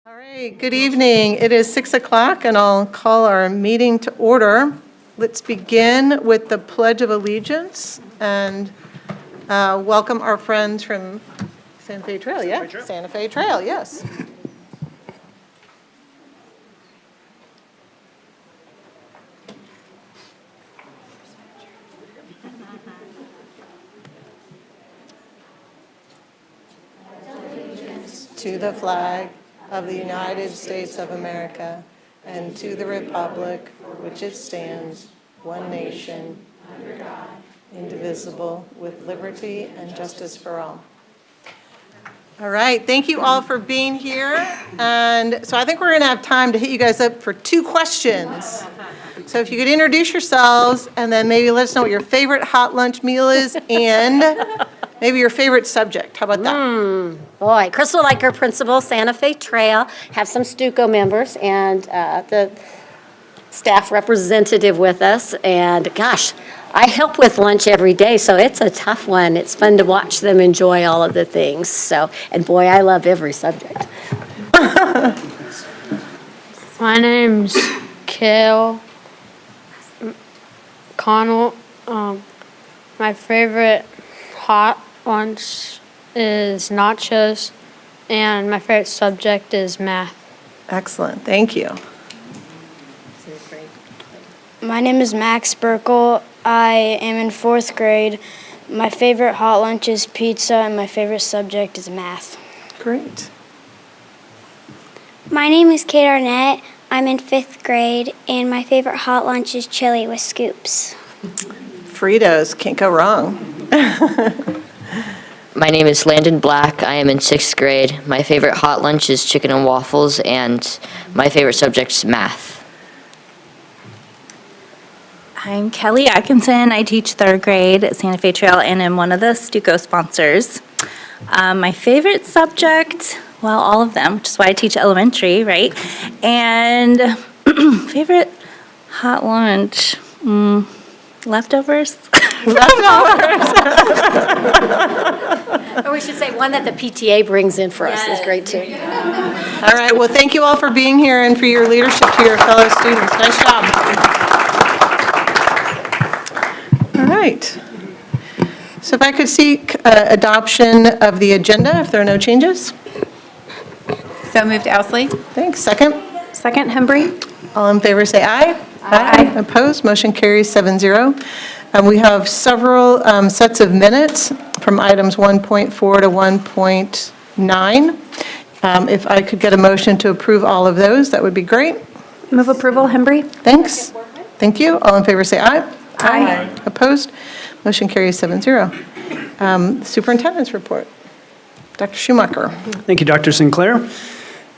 All right, good evening. It is 6 o'clock, and I'll call our meeting to order. Let's begin with the Pledge of Allegiance and welcome our friends from Santa Fe Trail, yeah? Santa Fe Trail, yes. To the flag of the United States of America and to the republic for which it stands, one nation, under God, indivisible, with liberty and justice for all. All right, thank you all for being here. And so I think we're going to have time to hit you guys up for 2 questions. So if you could introduce yourselves and then maybe let us know what your favorite hot lunch meal is and maybe your favorite subject. How about that? Boy, Crystal Liker, principal, Santa Fe Trail. Have some Stuco members and the staff representative with us. And gosh, I help with lunch every day, so it's a tough one. It's fun to watch them enjoy all of the things. So, and boy, I love every subject. My name's Kale Connell. My favorite hot lunch is nachos, and my favorite subject is math. Excellent, thank you. My name is Max Burkle. I am in 4th grade. My favorite hot lunch is pizza, and my favorite subject is math. Great. My name is Kate Arnett. I'm in 5th grade, and my favorite hot lunch is chili with scoops. Fritos, can't go wrong. My name is Landon Black. I am in 6th grade. My favorite hot lunch is chicken and waffles, and my favorite subject is math. I'm Kelly Atkinson. I teach 3rd grade at Santa Fe Trail and am one of the Stuco sponsors. My favorite subject, well, all of them, which is why I teach elementary, right? And favorite hot lunch, leftovers. Or we should say one that the PTA brings in for us is great too. All right, well, thank you all for being here and for your leadership to your fellow students. Nice job. All right. So if I could seek adoption of the agenda, if there are no changes. So moved, Ousley. Thanks. Second? Second, Hembry. All in favor, say aye. Aye. Opposed? Motion carries 7-0. We have several sets of minutes from items 1.4 to 1.9. If I could get a motion to approve all of those, that would be great. Move approval, Hembry. Thanks. Thank you. All in favor, say aye. Aye. Opposed? Motion carries 7-0. Superintendent's report. Dr. Schumacher. Thank you, Dr. Sinclair.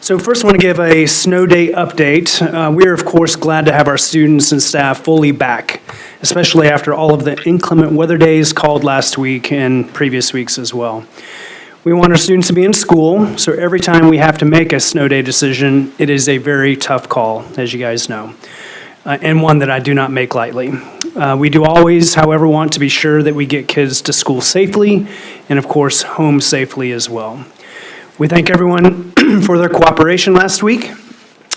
So first I want to give a snow day update. We are, of course, glad to have our students and staff fully back, especially after all of the inclement weather days called last week and previous weeks as well. We want our students to be in school, so every time we have to make a snow day decision, it is a very tough call, as you guys know, and one that I do not make lightly. We do always, however, want to be sure that we get kids to school safely and, of course, home safely as well. We thank everyone for their cooperation last week.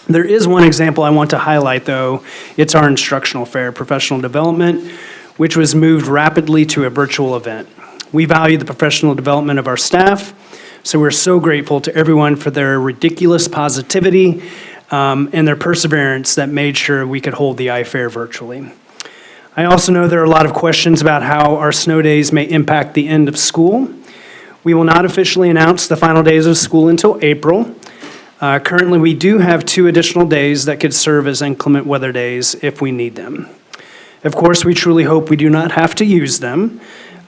There is one example I want to highlight, though. It's our instructional fair, professional development, which was moved rapidly to a virtual event. We value the professional development of our staff, so we're so grateful to everyone for their ridiculous positivity and their perseverance that made sure we could hold the iFair virtually. I also know there are a lot of questions about how our snow days may impact the end of school. We will not officially announce the final days of school until April. Currently, we do have 2 additional days that could serve as inclement weather days if we need them. Of course, we truly hope we do not have to use them.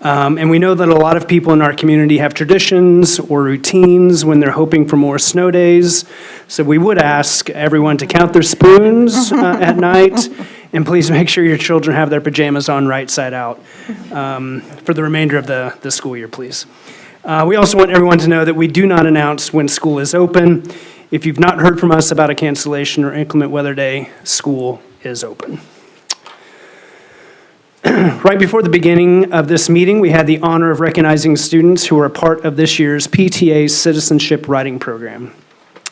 And we know that a lot of people in our community have traditions or routines when they're hoping for more snow days. So we would ask everyone to count their spoons at night, and please make sure your children have their pajamas on right side out for the remainder of the school year, please. We also want everyone to know that we do not announce when school is open. If you've not heard from us about a cancellation or inclement weather day, school is open. Right before the beginning of this meeting, we had the honor of recognizing students who are a part of this year's PTA Citizenship Writing Program.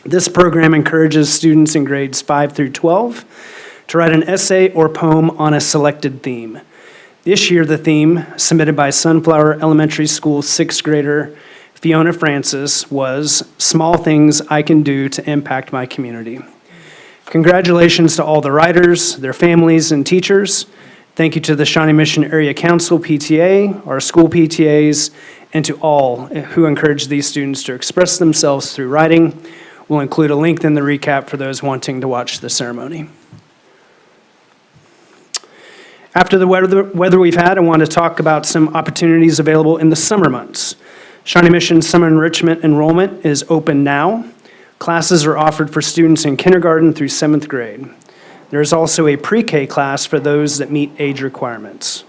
This program encourages students in grades 5 through 12 to write an essay or poem on a selected theme. This year, the theme, submitted by Sunflower Elementary School sixth grader Fiona Francis, was Small Things I Can Do to Impact My Community. Congratulations to all the writers, their families, and teachers. Thank you to the Shawnee Mission Area Council PTA, our school PTAs, and to all who encourage these students to express themselves through writing. We'll include a link in the recap for those wanting to watch the ceremony. After the weather we've had, I want to talk about some opportunities available in the summer months. Shawnee Mission Summer Enrichment enrollment is open now. Classes are offered for students in kindergarten through 7th grade. There is also a pre-K class for those that meet age requirements.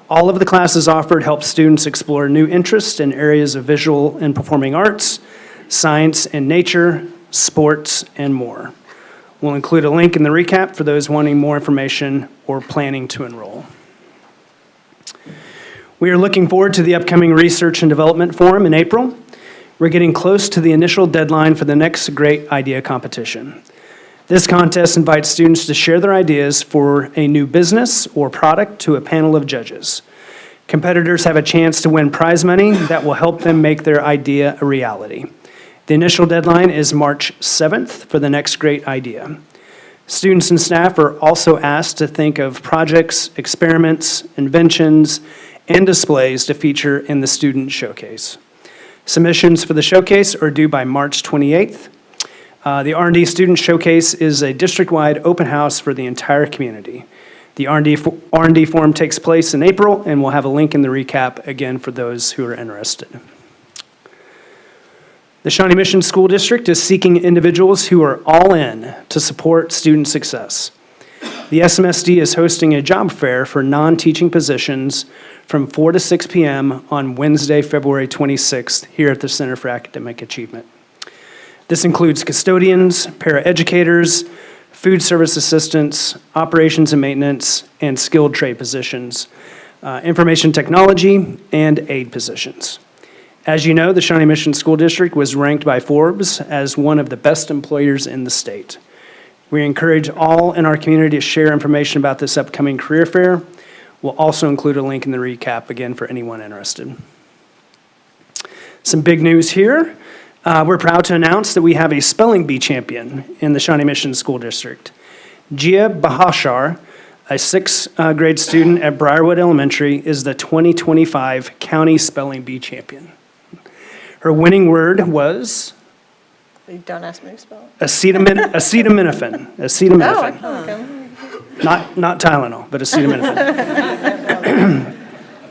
All of the classes offered help students explore new interests in areas of visual and performing arts, science and nature, sports, and more. We'll include a link in the recap for those wanting more information or planning to enroll. We are looking forward to the upcoming Research and Development Forum in April. We're getting close to the initial deadline for the next Great Idea Competition. This contest invites students to share their ideas for a new business or product to a panel of judges. Competitors have a chance to win prize money that will help them make their idea a reality. The initial deadline is March 7th for the next great idea. Students and staff are also asked to think of projects, experiments, inventions, and displays to feature in the student showcase. Submissions for the showcase are due by March 28th. The R&D Student Showcase is a district-wide open house for the entire community. The R&D Forum takes place in April, and we'll have a link in the recap again for those who are interested. The Shawnee Mission School District is seeking individuals who are all in to support student success. The SMSD is hosting a job fair for non-teaching positions from 4 to 6 p.m. on Wednesday, February 26th, here at the Center for Academic Achievement. This includes custodians, paraeducators, food service assistants, operations and maintenance, and skilled trade positions, information technology, and aid positions. As you know, the Shawnee Mission School District was ranked by Forbes as one of the best employers in the state. We encourage all in our community to share information about this upcoming career fair. We'll also include a link in the recap, again, for anyone interested. Some big news here. We're proud to announce that we have a spelling bee champion in the Shawnee Mission School District. Gia Bahashar, a 6th grade student at Briarwood Elementary, is the 2025 County Spelling Bee champion. Her winning word was Don't ask me to spell it. acetaminophen. Oh, I Acetaminophen. can look 'em. Not Tylenol, but acetaminophen.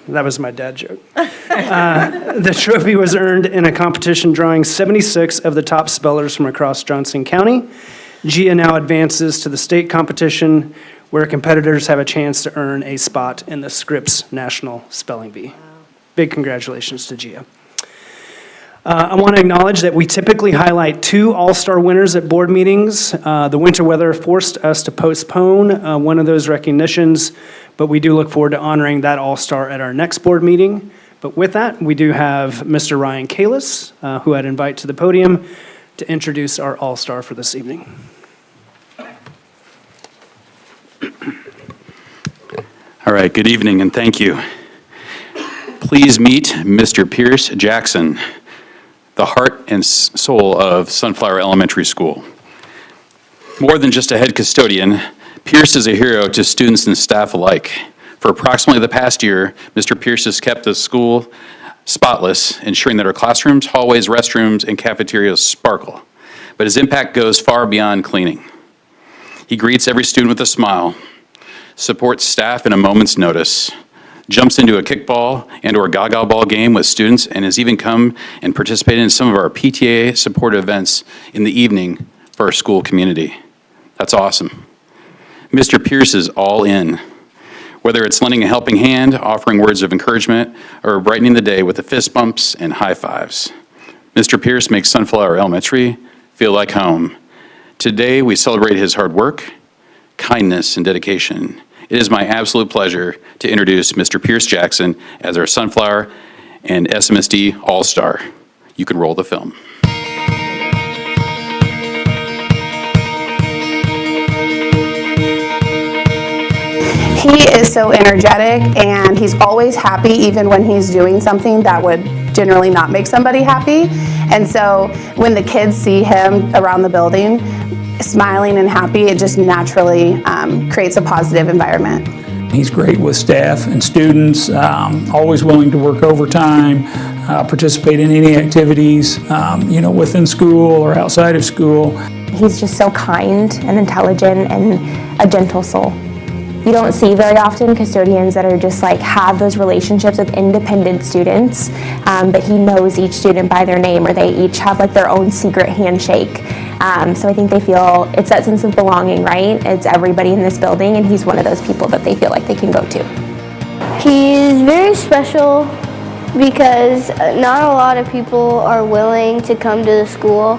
That was my dad joke. The trophy was earned in a competition drawing 76 of the top spellers from across Johnson County. Gia now advances to the state competition where competitors have a chance to earn a spot in the Scripps National Spelling Bee. Big congratulations to Gia. I want to acknowledge that we typically highlight 2 All-Star winners at board meetings. The winter weather forced us to postpone one of those recognitions, but we do look forward to honoring that All-Star at our next board meeting. But with that, we do have Mr. Ryan Kalis, who I'd invite to the podium to introduce our All-Star for this evening. All right, good evening and thank you. Please meet Mr. Pierce Jackson, the heart and soul of Sunflower Elementary School. More than just a head custodian, Pierce is a hero to students and staff alike. For approximately the past year, Mr. Pierce has kept the school spotless, ensuring that our classrooms, hallways, restrooms, and cafeterias sparkle. But his impact goes far beyond cleaning. He greets every student with a smile, supports staff in a moment's notice, jumps into a kickball and or gaga ball game with students, and has even come and participated in some of our PTA supported events in the evening for our school community. That's awesome. Mr. Pierce is all in. Whether it's lending a helping hand, offering words of encouragement, or brightening the day with the fist bumps and high fives. Mr. Pierce makes Sunflower Elementary feel like home. Today, we celebrate his hard work, kindness, and dedication. It is my absolute pleasure to introduce Mr. Pierce Jackson as our Sunflower and SMSD All-Star. You can roll the film. He is so energetic, and he's always happy even when he's doing something that would generally not make somebody happy. And so when the kids see him around the building smiling and happy, it just naturally creates a positive environment. He's great with staff and students, always willing to work overtime, participate in any activities, within school or outside of school. He's just so kind and intelligent and a gentle soul. You don't see very often custodians that are just like have those relationships with independent students, but he knows each student by their name, or they each have like their own secret handshake. So I think they feel, it's that sense of belonging, right? It's everybody in this building, and he's one of those people that they feel like they can go to. He's very special because not a lot of people are willing to come to the school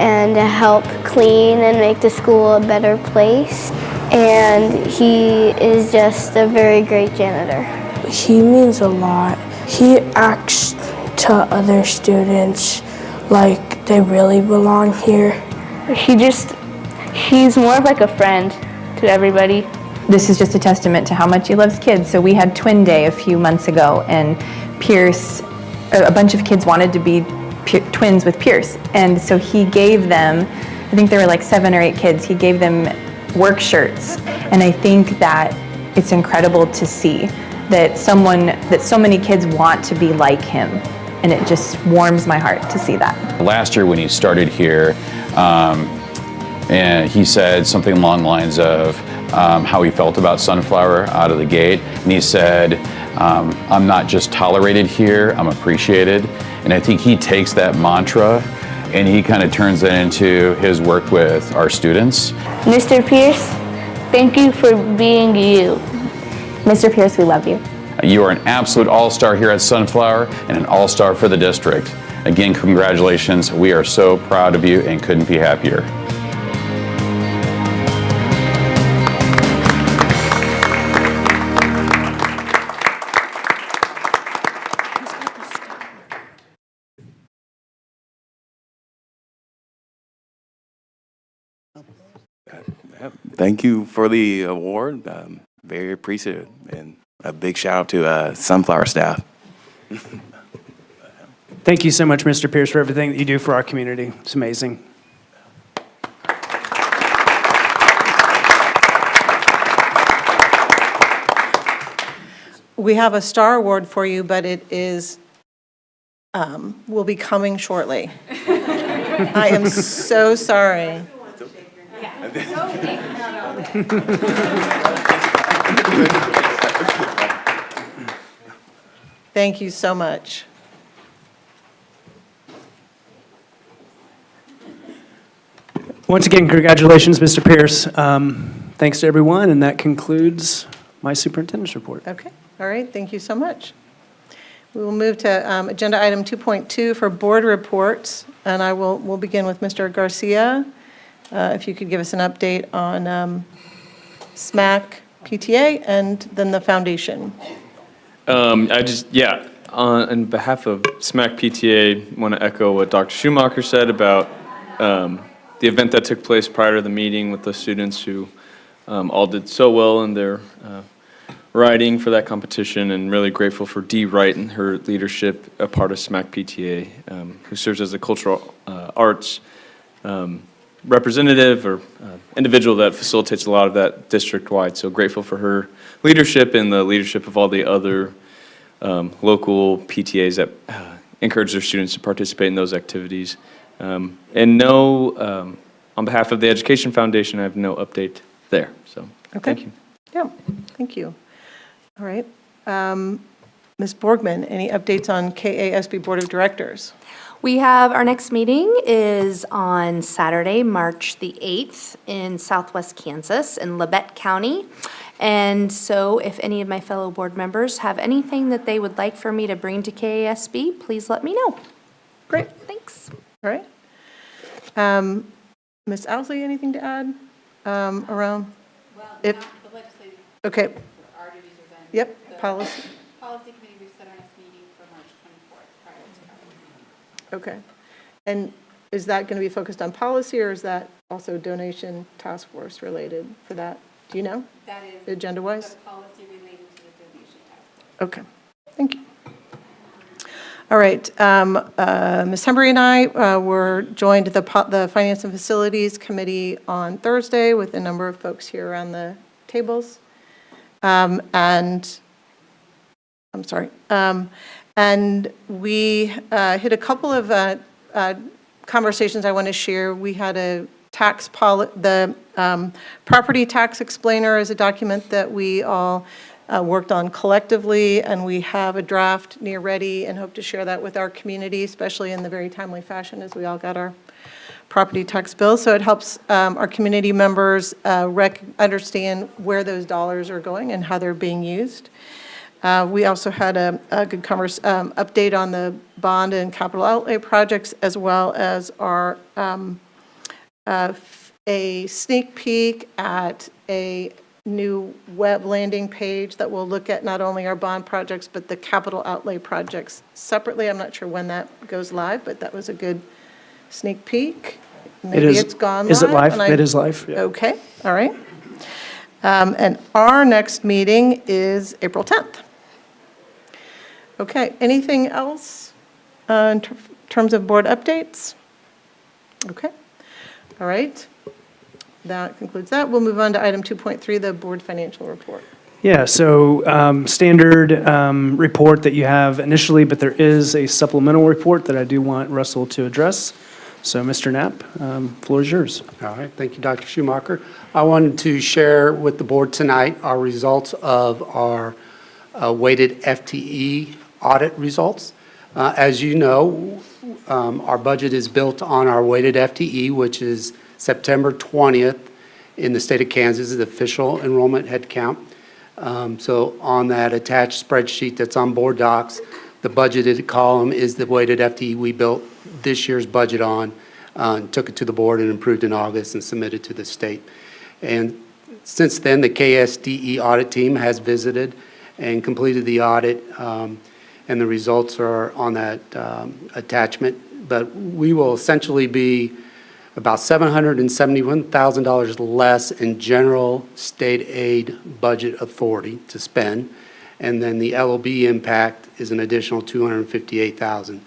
and to help clean and make the school a better place. And he is just a very great janitor. He means a lot. He acts to other students like they really belong here. He's more of like a friend to everybody. This is just a testament to how much he loves kids. So we had Twin Day a few months ago, and Pierce, a bunch of kids wanted to be twins with Pierce. And so he gave them, I think there were like 7 or 8 kids, he gave them work shirts. And I think that it's incredible to see that so many kids want to be like him. And it just warms my heart to see that. Last year when he started here, and he said something along the lines of how he felt about Sunflower out of the gate. And he said, I'm not just tolerated here, I'm appreciated. And I think he takes that mantra and he kind of turns that into his work with our students. Mr. Pierce, thank you for being you. Mr. Pierce, we love you. You are an absolute all-star here at Sunflower and an all-star for the district. Again, congratulations. We are so proud of you and couldn't be happier. Thank you for the award. Very appreciative, and a big shout out to Sunflower staff. Thank you so much, Mr. Pierce, for everything that you do for our community. It's amazing. We have a star award for you, but it is, will be coming shortly. I am so sorry. Thank you so much. Once again, congratulations, Mr. Pierce. Thanks to everyone, and that concludes my superintendent's report. Okay, all right, thank you so much. We will move to agenda item 2.2 for board reports, and we'll begin with Mr. Garcia. If you could give us an update on SMAC PTA and then the foundation. On behalf of SMAC PTA, I want to echo what Dr. Schumacher said about the event that took place prior to the meeting with the students who all did so well in their writing for that competition, and really grateful for Dee Wright and her leadership, a part of SMAC PTA, who serves as a cultural arts representative or individual that facilitates a lot of that district-wide. So grateful for her leadership and the leadership of all the other local PTAs that encourage their students to participate in those activities. On behalf of the Education Foundation, I have no update there. So Thank you. Yeah, thank you. All right. Ms. Borgman, any updates on KASB Board of Directors? We have, our next meeting is on Saturday, March the 8th in Southwest Kansas in Labette County. And so if any of my fellow board members have anything that they would like for me to bring to KASB, please let me know. Great. Thanks. All right. Ms. Owsley, anything to add around? Well, the legislative. Okay. Our duties are done. Yep, policy. Policy committee, we've set our next meeting for March 24th prior to Okay. And is that going to be focused on policy, or is that also donation task force related for that? Do you know, That is agenda-wise? the policy related to the donation tax. Okay, thank you. All right, Ms. Hembry and I were joined the Finance and Facilities Committee on Thursday with a number of folks here around the tables. And we hit a couple of conversations I want to share. We had a property tax explainer is a document that we all worked on collectively, and we have a draft near ready and hope to share that with our community, especially in the very timely fashion as we all got our property tax bill. So it helps our community members understand where those dollars are going and how they're being used. We also had a good update on the bond and capital outlay projects, as well as our a sneak peek at a new web landing page that will look at not only our bond projects, but the capital outlay projects separately. I'm not sure when that goes live, but that was a good sneak peek. Maybe it's gone live. Is it live? It is live. Yeah. Okay, all right. And our next meeting is April 10th. Okay, anything else in terms of board updates? Okay, all right. That concludes that. We'll move on to item 2.3, the board financial report. Yeah, so standard report that you have initially, but there is a supplemental report that I do want Russell to address. So Mr. Knapp, floor is yours. All right, thank you, Dr. Schumacher. I wanted to share with the board tonight our results of our weighted FTE audit results. As you know, our budget is built on our weighted FTE, which is September 20th in the state of Kansas, the official enrollment head count. So on that attached spreadsheet that's on board docs, the budgeted column is the weighted FTE we built this year's budget on, took it to the board and approved in August and submitted to the state. And since then, the KSDE audit team has visited and completed the audit, and the results are on that attachment. But we will essentially be about $771,000 less in general state aid budget authority to spend, and then the LOB impact is an additional $258,000.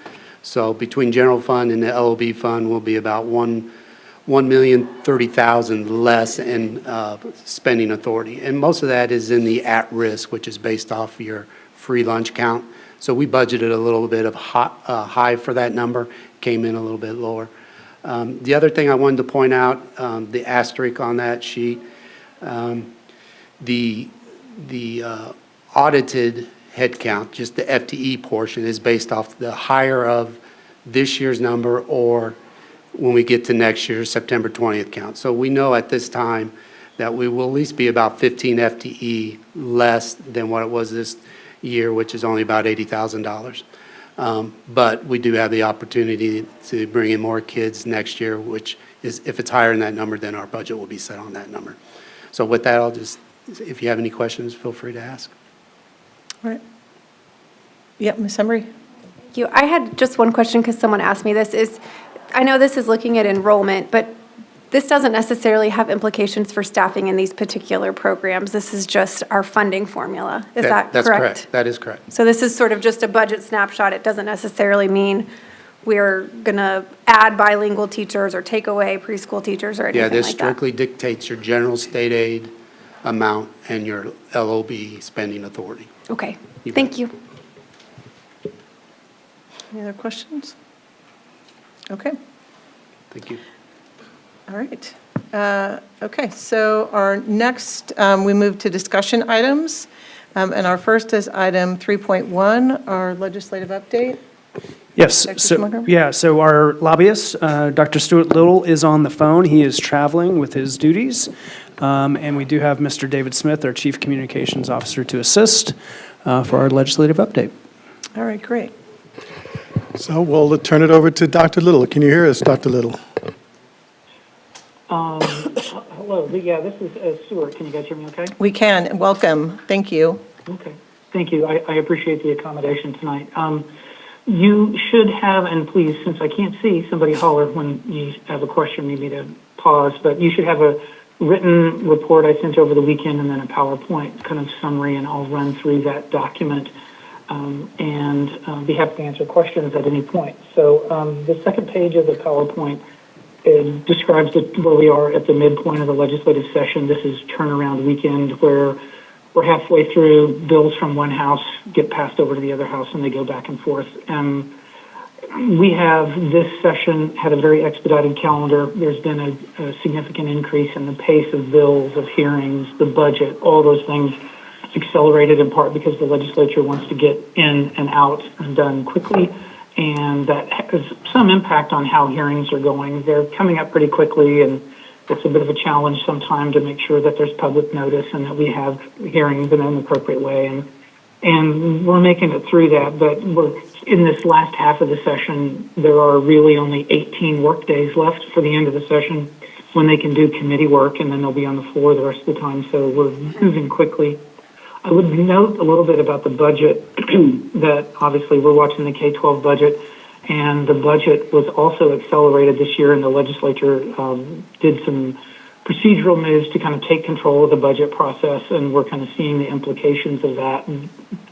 So between general fund and the LOB fund will be about $1,030,000 less in spending authority, and most of that is in the at-risk, which is based off your free lunch count. So we budgeted a little bit of high for that number, came in a little bit lower. The other thing I wanted to point out, the asterisk on that sheet, the audited headcount, just the FTE portion, is based off the higher of this year's number or when we get to next year's September 20th count. So we know at this time that we will at least be about 15 FTE less than what it was this year, which is only about $80,000. But we do have the opportunity to bring in more kids next year, which is, if it's higher than that number, then our budget will be set on that number. So with that, I'll just, if you have any questions, feel free to ask. All right. Yep, Ms. Emery. Thank you. I had just one question because someone asked me this. I know this is looking at enrollment, but this doesn't necessarily have implications for staffing in these particular programs. This is just our funding formula. Is that correct? That's correct. That is correct. So this is sort of just a budget snapshot. It doesn't necessarily mean we're going to add bilingual teachers or take away preschool teachers or anything like that. Yeah, this strictly dictates your general state aid amount and your LOB spending authority. Okay. Thank you. Any other questions? Okay. Thank you. All right. Okay, so our next, we move to discussion items. And our first is item 3.1, our legislative update. Yes, so our lobbyist, Dr. Stuart Little, is on the phone. He is traveling with his duties. And we do have Mr. David Smith, our Chief Communications Officer, to assist for our legislative update. All right, great. So we'll turn it over to Dr. Little. Can you hear us, Dr. Little? Hello. Yeah, this is Stuart. Can you guys hear me okay? We can, and welcome. Thank you. Okay. Thank you. I appreciate the accommodation tonight. You should have, and please, since I can't see, somebody holler when you have a question, need me to pause, but you should have a written report I sent over the weekend and then a PowerPoint kind of summary, and I'll run through that document and be happy to answer questions at any point. So the second page of the PowerPoint describes where we are at the midpoint of the legislative session. This is turnaround weekend where we're halfway through. Bills from one house get passed over to the other house and they go back and forth. We have this session had a very expedited calendar. There's been a significant increase in the pace of bills, of hearings, the budget, all those things accelerated in part because the legislature wants to get in and out and done quickly. And that has some impact on how hearings are going. They're coming up pretty quickly, and it's a bit of a challenge sometimes to make sure that there's public notice and that we have hearings in an appropriate way. And we're making it through that, but we're in this last half of the session, there are really only 18 work days left for the end of the session when they can do committee work, and then they'll be on the floor the rest of the time, so we're moving quickly. I would note a little bit about the budget that obviously we're watching the K-12 budget, and the budget was also accelerated this year, and the legislature did some procedural moves to kind of take control of the budget process, and we're kind of seeing the implications of that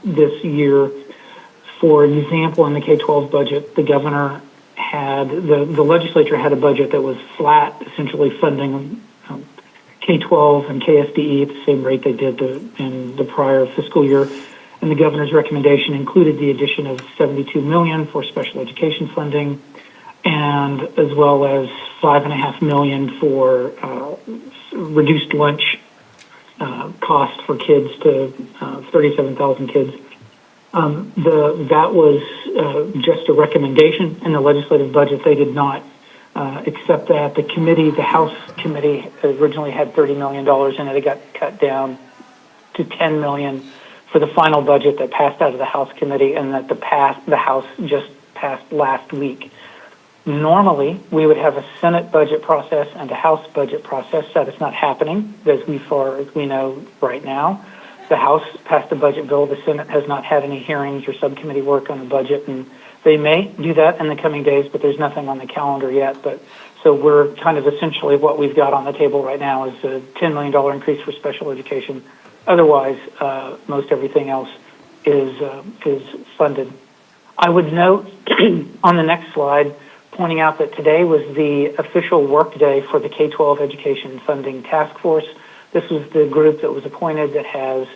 this year. For example, in the K-12 budget, the governor had, the legislature had a budget that was flat, essentially funding K-12 and KSDE at the same rate they did in the prior fiscal year. And the governor's recommendation included the addition of $72 million for special education funding, and as well as $5.5 million for reduced lunch cost for kids to 37,000 kids. That was just a recommendation in the legislative budget. They did not accept that. The committee, the House committee, originally had $30 million in it. It got cut down to $10 million for the final budget that passed out of the House committee, and that the House just passed last week. Normally, we would have a Senate budget process and a House budget process. That is not happening, as far as we know right now. The House passed a budget bill. The Senate has not had any hearings or subcommittee work on the budget, and they may do that in the coming days, but there's nothing on the calendar yet. So we're kind of essentially what we've got on the table right now is a $10 million increase for special education. Otherwise, most everything else is funded. I would note on the next slide, pointing out that today was the official work day for the K-12 Education Funding Task Force. This was the group that was appointed that has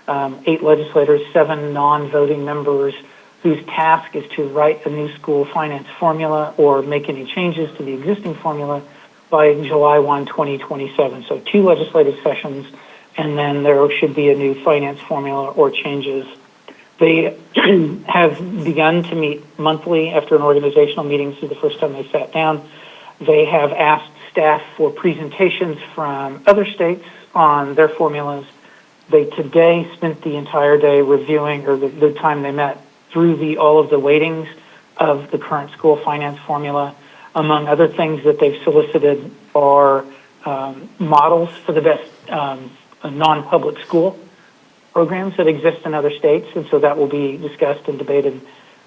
8 legislators, 7 non-voting members, whose task is to write a new school finance formula or make any changes to the existing formula by July 1, 2027. So 2 legislative sessions, and then there should be a new finance formula or changes. They have begun to meet monthly after an organizational meeting. This is the first time they sat down. They have asked staff for presentations from other states on their formulas. They today spent the entire day reviewing, or the time they met, through all of the weightings of the current school finance formula. Among other things that they've solicited are models for the best non-public school programs that exist in other states, and so that will be discussed and debated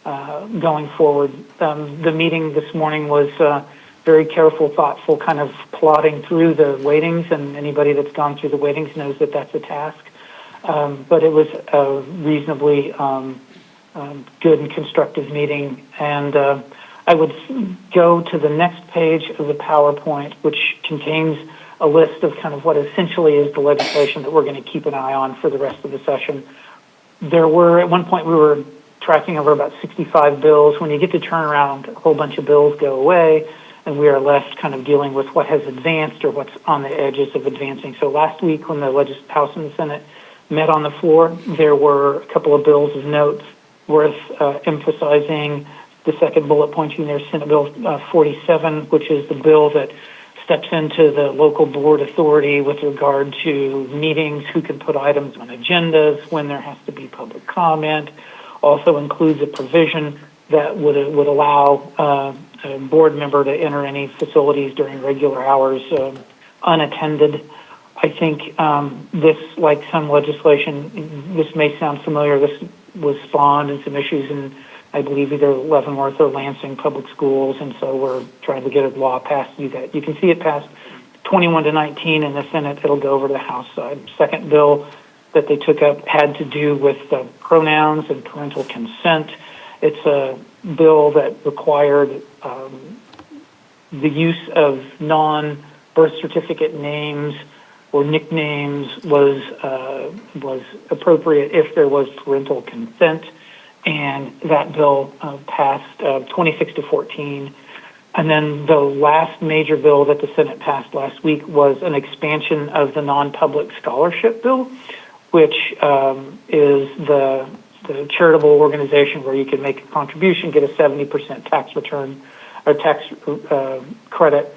going forward. The meeting this morning was very careful, thoughtful, kind of plodding through the weightings, and anybody that's gone through the weightings knows that that's a task. But it was a reasonably good and constructive meeting, and I would go to the next page of the PowerPoint, which contains a list of kind of what essentially is the legislation that we're going to keep an eye on for the rest of the session. There were, at one point, we were tracking over about 65 bills. When you get to turn around, a whole bunch of bills go away, and we are left kind of dealing with what has advanced or what's on the edges of advancing. So last week, when the House and the Senate met on the floor, there were a couple of bills of note worth emphasizing. The second bullet pointing there, Senate Bill 47, which is the bill that steps into the local board authority with regard to meetings, who can put items on agendas, when there has to be public comment. Also includes a provision that would allow a board member to enter any facilities during regular hours unattended. I think this, like some legislation, this may sound familiar. This was spawned in some issues in, I believe, either Leavenworth or Lansing public schools, and so we're trying to get a law passed to do that. You can see it passed 21-19 in the Senate. It'll go over to the House side. Second bill that they took up had to do with pronouns and parental consent. It's a bill that required the use of non-birth certificate names or nicknames was appropriate if there was parental consent, and that bill passed 26-14. And then the last major bill that the Senate passed last week was an expansion of the non-public scholarship bill, which is the charitable organization where you can make a contribution, get a 70% tax return or tax credit.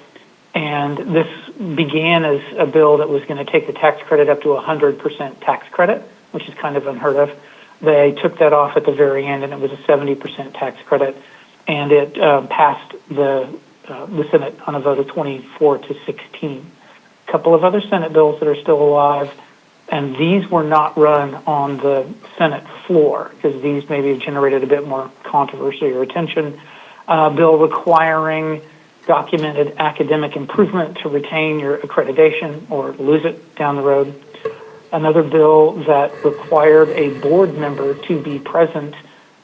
And this began as a bill that was going to take the tax credit up to 100% tax credit, which is kind of unheard of. They took that off at the very end, and it was a 70% tax credit, and it passed the Senate on a vote of 24-16. A couple of other Senate bills that are still alive, and these were not run on the Senate floor because these maybe have generated a bit more controversy or attention. Bill requiring documented academic improvement to retain your accreditation or lose it down the road. Another bill that required a board member to be present,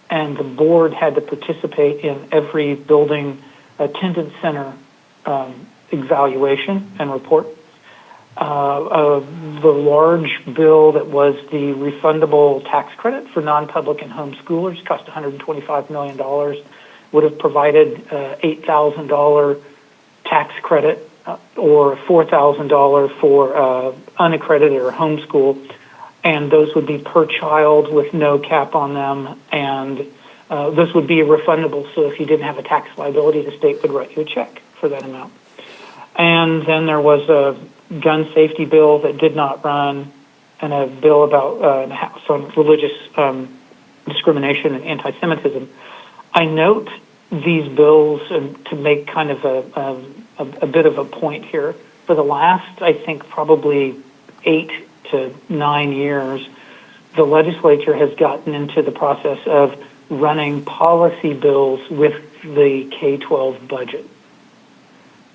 and the board had to participate in every building attendance center evaluation and report. The large bill that was the refundable tax credit for non-public and homeschoolers, cost $125 million, would have provided $8,000 tax credit or $4,000 for unaccredited or homeschool, and those would be per child with no cap on them, and this would be refundable, so if you didn't have a tax liability, the state would write you a check for that amount. And then there was a gun safety bill that did not run, and a bill about on religious discrimination and anti-Semitism. I note these bills, and to make kind of a bit of a point here, for the last, I think, probably 8 to 9 years, the legislature has gotten into the process of running policy bills with the K-12 budget.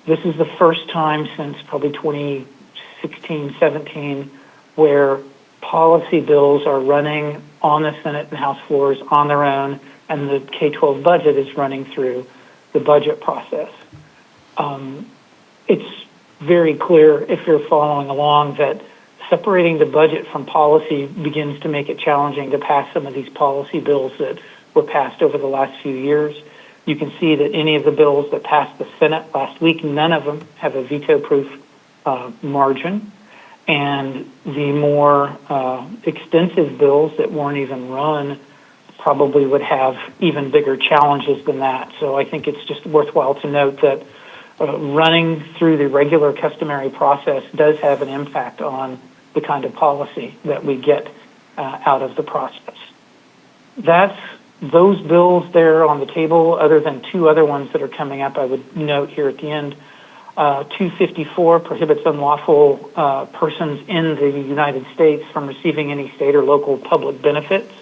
This is the first time since probably 2016, 17, where policy bills are running on the Senate and House floors on their own, and the K-12 budget is running through the budget process. It's very clear, if you're following along, that separating the budget from policy begins to make it challenging to pass some of these policy bills that were passed over the last few years. You can see that any of the bills that passed the Senate last week, none of them have a veto-proof margin. And the more extensive bills that weren't even run probably would have even bigger challenges than that. So I think it's just worthwhile to note that running through the regular customary process does have an impact on the kind of policy that we get out of the process. That's those bills there on the table, other than two other ones that are coming up, I would note here at the end. 254 prohibits unlawful persons in the United States from receiving any state or local public benefits.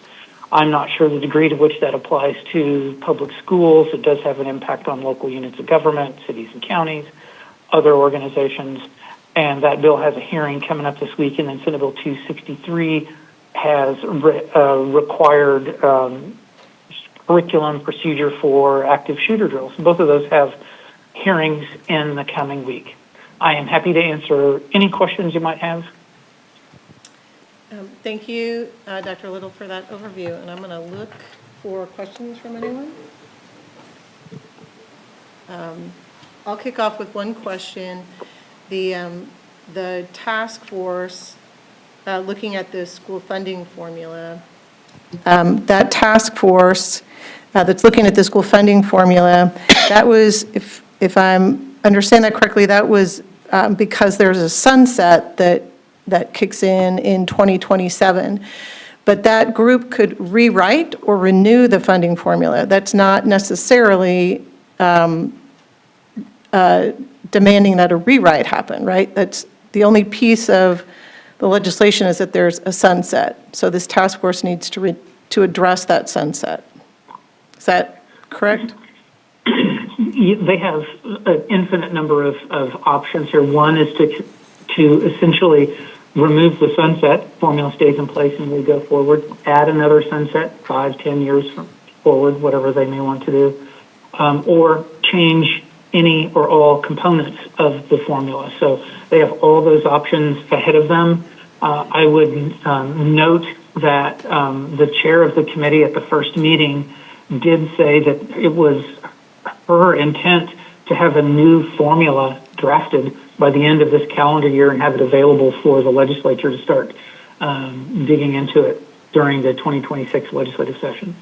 I'm not sure the degree to which that applies to public schools. It does have an impact on local units of government, cities and counties, other organizations, and that bill has a hearing coming up this week. And then Senate Bill 263 has required curriculum procedure for active shooter drills. Both of those have hearings in the coming week. I am happy to answer any questions you might have. Thank you, Dr. Little, for that overview. And I'm going to look for questions from anyone. I'll kick off with one question. The task force looking at the school funding formula, that task force that's looking at the school funding formula, that was, if I understand that correctly, that was because there's a sunset that kicks in 2027. But that group could rewrite or renew the funding formula. That's not necessarily demanding that a rewrite happen, right? That's the only piece of the legislation is that there's a sunset. So this task force needs to address that sunset. Is that correct? they have an infinite number of options here. One is to essentially remove the sunset, formula stays in place and we go forward, add another sunset 5-10 years forward, whatever they may want to do, or change any or all components of the formula. So they have all those options ahead of them. I would note that the chair of the committee at the first meeting did say that it was her intent to have a new formula drafted by the end of this calendar year and have it available for the legislature to start digging into it during the 2026 legislative session.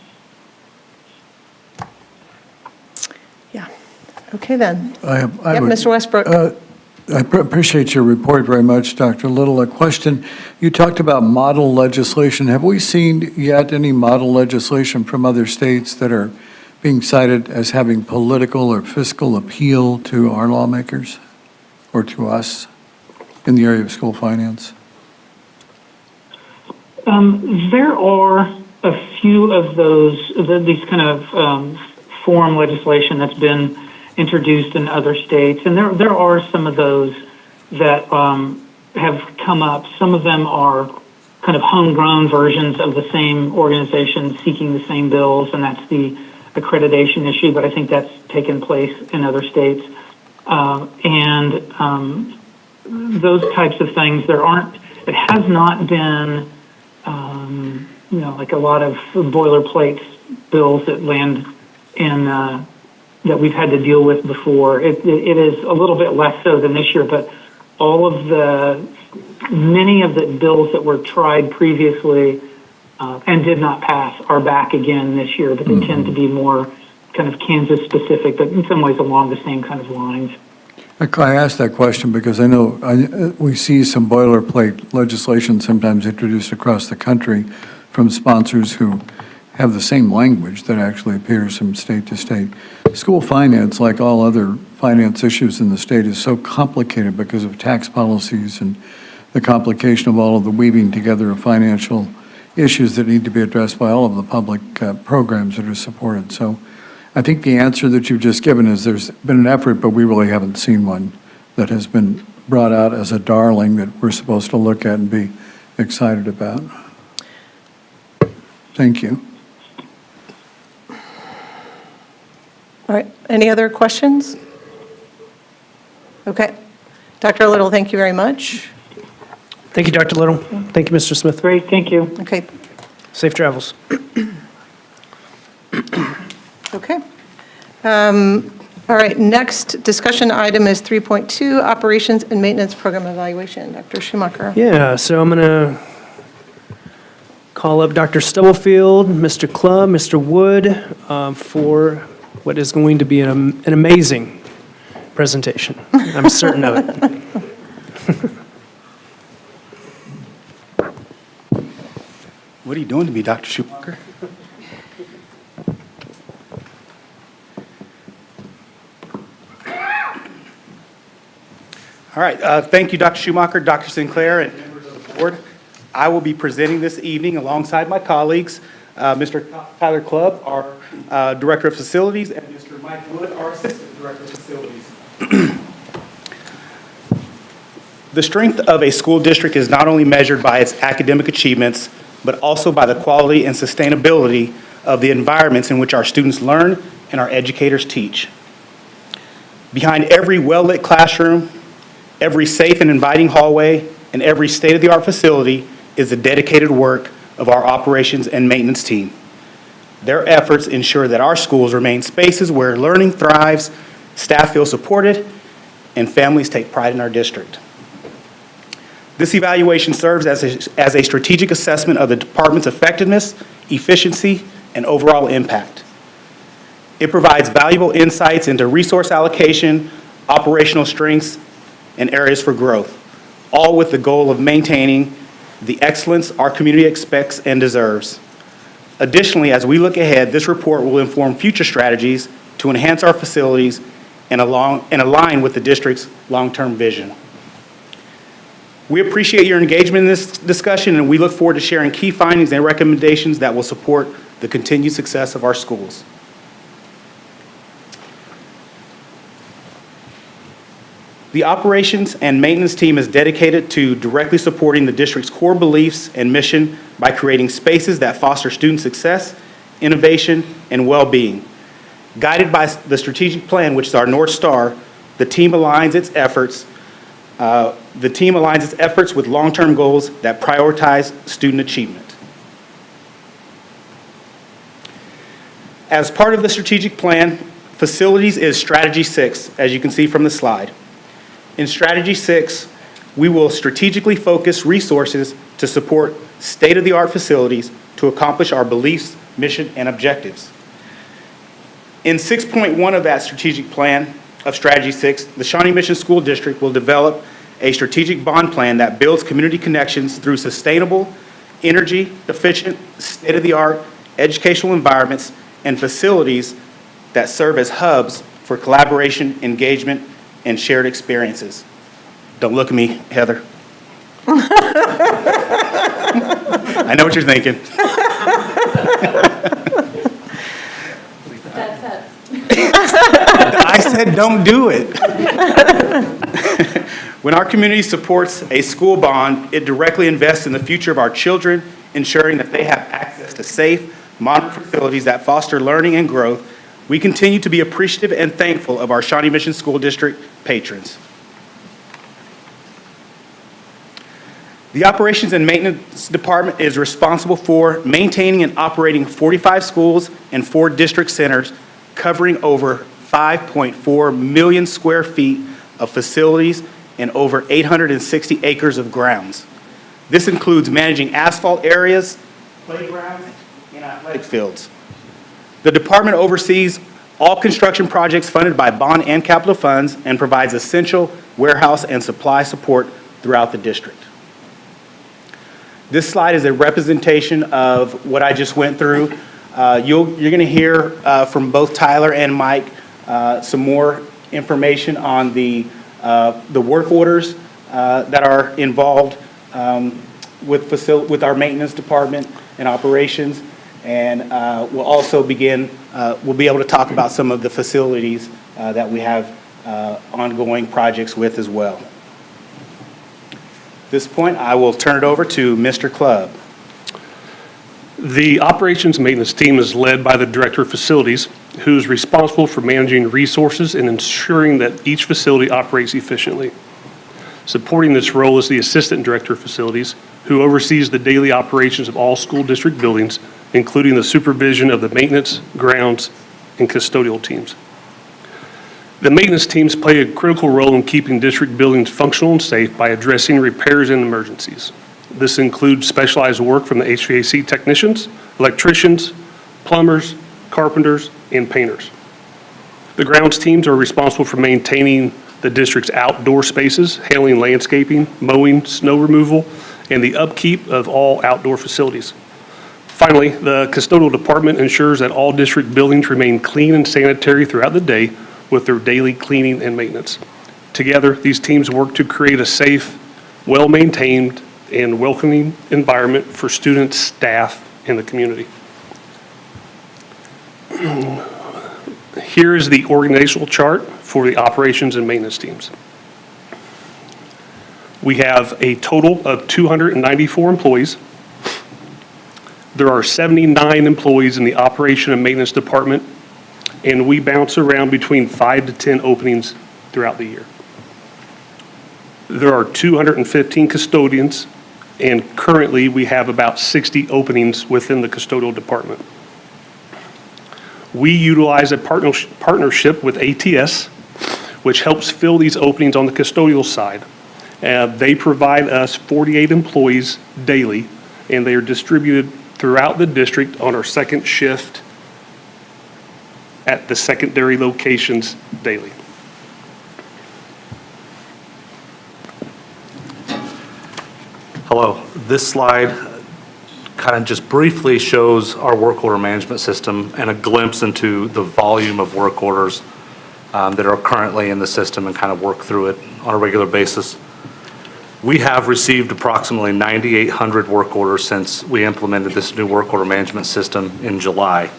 Okay, then. Mr. Westbrook. I appreciate your report very much, Dr. Little. A question, you talked about model legislation. Have we seen yet any model legislation from other states that are being cited as having political or fiscal appeal to our lawmakers or to us in the area of school finance? There are a few of these kind of forum legislation that's been introduced in other states, and there are some of those that have come up. Some of them are kind of homegrown versions of the same organization seeking the same bills, and that's the accreditation issue, but I think that's taken place in other states. And those types of things, it has not been, like a lot of boilerplate bills that land in, that we've had to deal with before. It is a little bit less so than this year, but many of the bills that were tried previously and did not pass are back again this year, but they tend to be more kind of Kansas specific, but in some ways along the same kind of lines. I asked that question because I know we see some boilerplate legislation sometimes introduced across the country from sponsors who have the same language that actually appears from state to state. School finance, like all other finance issues in the state, is so complicated because of tax policies and the complication of all of the weaving together of financial issues that need to be addressed by all of the public programs that are supported. So I think the answer that you've just given is there's been an effort, but we really haven't seen one that has been brought out as a darling that we're supposed to look at and be excited about. Thank you. All right, any other questions? Okay. Dr. Little, thank you very much. Thank you, Dr. Little. Thank you, Mr. Smith. Great, thank you. Okay. Safe travels. Okay. All right, next discussion item is 3.2, Operations and Maintenance Program Evaluation. Dr. Schumacher. Yeah, so I'm going to call up Dr. Stubblefield, Mr. Clubb, Mr. Wood for what is going to be an amazing presentation. I'm certain of it. What are you doing to me, Dr. Schumacher? All right, thank you, Dr. Schumacher, Dr. Sinclair, and members of the board. I will be presenting this evening alongside my colleagues, Mr. Tyler Clubb, our Director of Facilities, and Mr. Mike Wood, our Assistant Director of Facilities. The strength of a school district is not only measured by its academic achievements, but also by the quality and sustainability of the environments in which our students learn and our educators teach. Behind every well-lit classroom, every safe and inviting hallway, and every state-of-the-art facility is the dedicated work of our operations and maintenance team. Their efforts ensure that our schools remain spaces where learning thrives, staff feel supported, and families take pride in our district. This evaluation serves as a strategic assessment of the department's effectiveness, efficiency, and overall impact. It provides valuable insights into resource allocation, operational strengths, and areas for growth, all with the goal of maintaining the excellence our community expects and deserves. Additionally, as we look ahead, this report will inform future strategies to enhance our facilities and align with the district's long-term vision. We appreciate your engagement in this discussion, and we look forward to sharing key findings and recommendations that will support the continued success of our schools. The operations and maintenance team is dedicated to directly supporting the district's core beliefs and mission by creating spaces that foster student success, innovation, and well-being. Guided by the strategic plan, which is our North Star, the team aligns its efforts with long-term goals that prioritize student achievement. As part of the strategic plan, facilities is Strategy 6, as you can see from the slide. In Strategy 6, we will strategically focus resources to support state-of-the-art facilities to accomplish our beliefs, mission, and objectives. In 6.1 of that strategic plan of Strategy 6, the Shawnee Mission School District will develop a strategic bond plan that builds community connections through sustainable, energy-efficient, state-of-the-art educational environments and facilities that serve as hubs for collaboration, engagement, and shared experiences. Don't look at me, Heather. I know what you're thinking. I said don't do it. When our community supports a school bond, it directly invests in the future of our children, ensuring that they have access to safe, modern facilities that foster learning and growth. We continue to be appreciative and thankful of our Shawnee Mission School District patrons. The Operations and Maintenance Department is responsible for maintaining and operating 45 schools and 4 district centers, covering over 5.4 million square feet of facilities and over 860 acres of grounds. This includes managing asphalt areas, playgrounds, and athletic fields. The department oversees all construction projects funded by bond and capital funds and provides essential warehouse and supply support throughout the district. This slide is a representation of what I just went through. You're going to hear from both Tyler and Mike some more information on the work orders that are involved with our maintenance department and operations. And we'll also we'll be able to talk about some of the facilities that we have ongoing projects with as well. At this point, I will turn it over to Mr. Clubb. The operations and maintenance team is led by the Director of Facilities, who is responsible for managing resources and ensuring that each facility operates efficiently. Supporting this role is the Assistant Director of Facilities, who oversees the daily operations of all school district buildings, including the supervision of the maintenance, grounds, and custodial teams. The maintenance teams play a critical role in keeping district buildings functional and safe by addressing repairs and emergencies. This includes specialized work from the HVAC technicians, electricians, plumbers, carpenters, and painters. The grounds teams are responsible for maintaining the district's outdoor spaces, handling landscaping, mowing, snow removal, and the upkeep of all outdoor facilities. Finally, the custodial department ensures that all district buildings remain clean and sanitary throughout the day with their daily cleaning and maintenance. Together, these teams work to create a safe, well-maintained, and welcoming environment for students, staff, and the community. Here is the organizational chart for the operations and maintenance teams. We have a total of 294 employees. There are 79 employees in the operation and maintenance department, and we bounce around between 5 to 10 openings throughout the year. There are 215 custodians, and currently we have about 60 openings within the custodial department. We utilize a partnership with ATS, which helps fill these openings on the custodial side. They provide us 48 employees daily, and they are distributed throughout the district on our second shift at the secondary locations daily. Hello. This slide kind of just briefly shows our work order management system and a glimpse into the volume of work orders that are currently in the system and kind of work through it on a regular basis. We have received approximately 9,800 work orders since we implemented this new work order management system in July.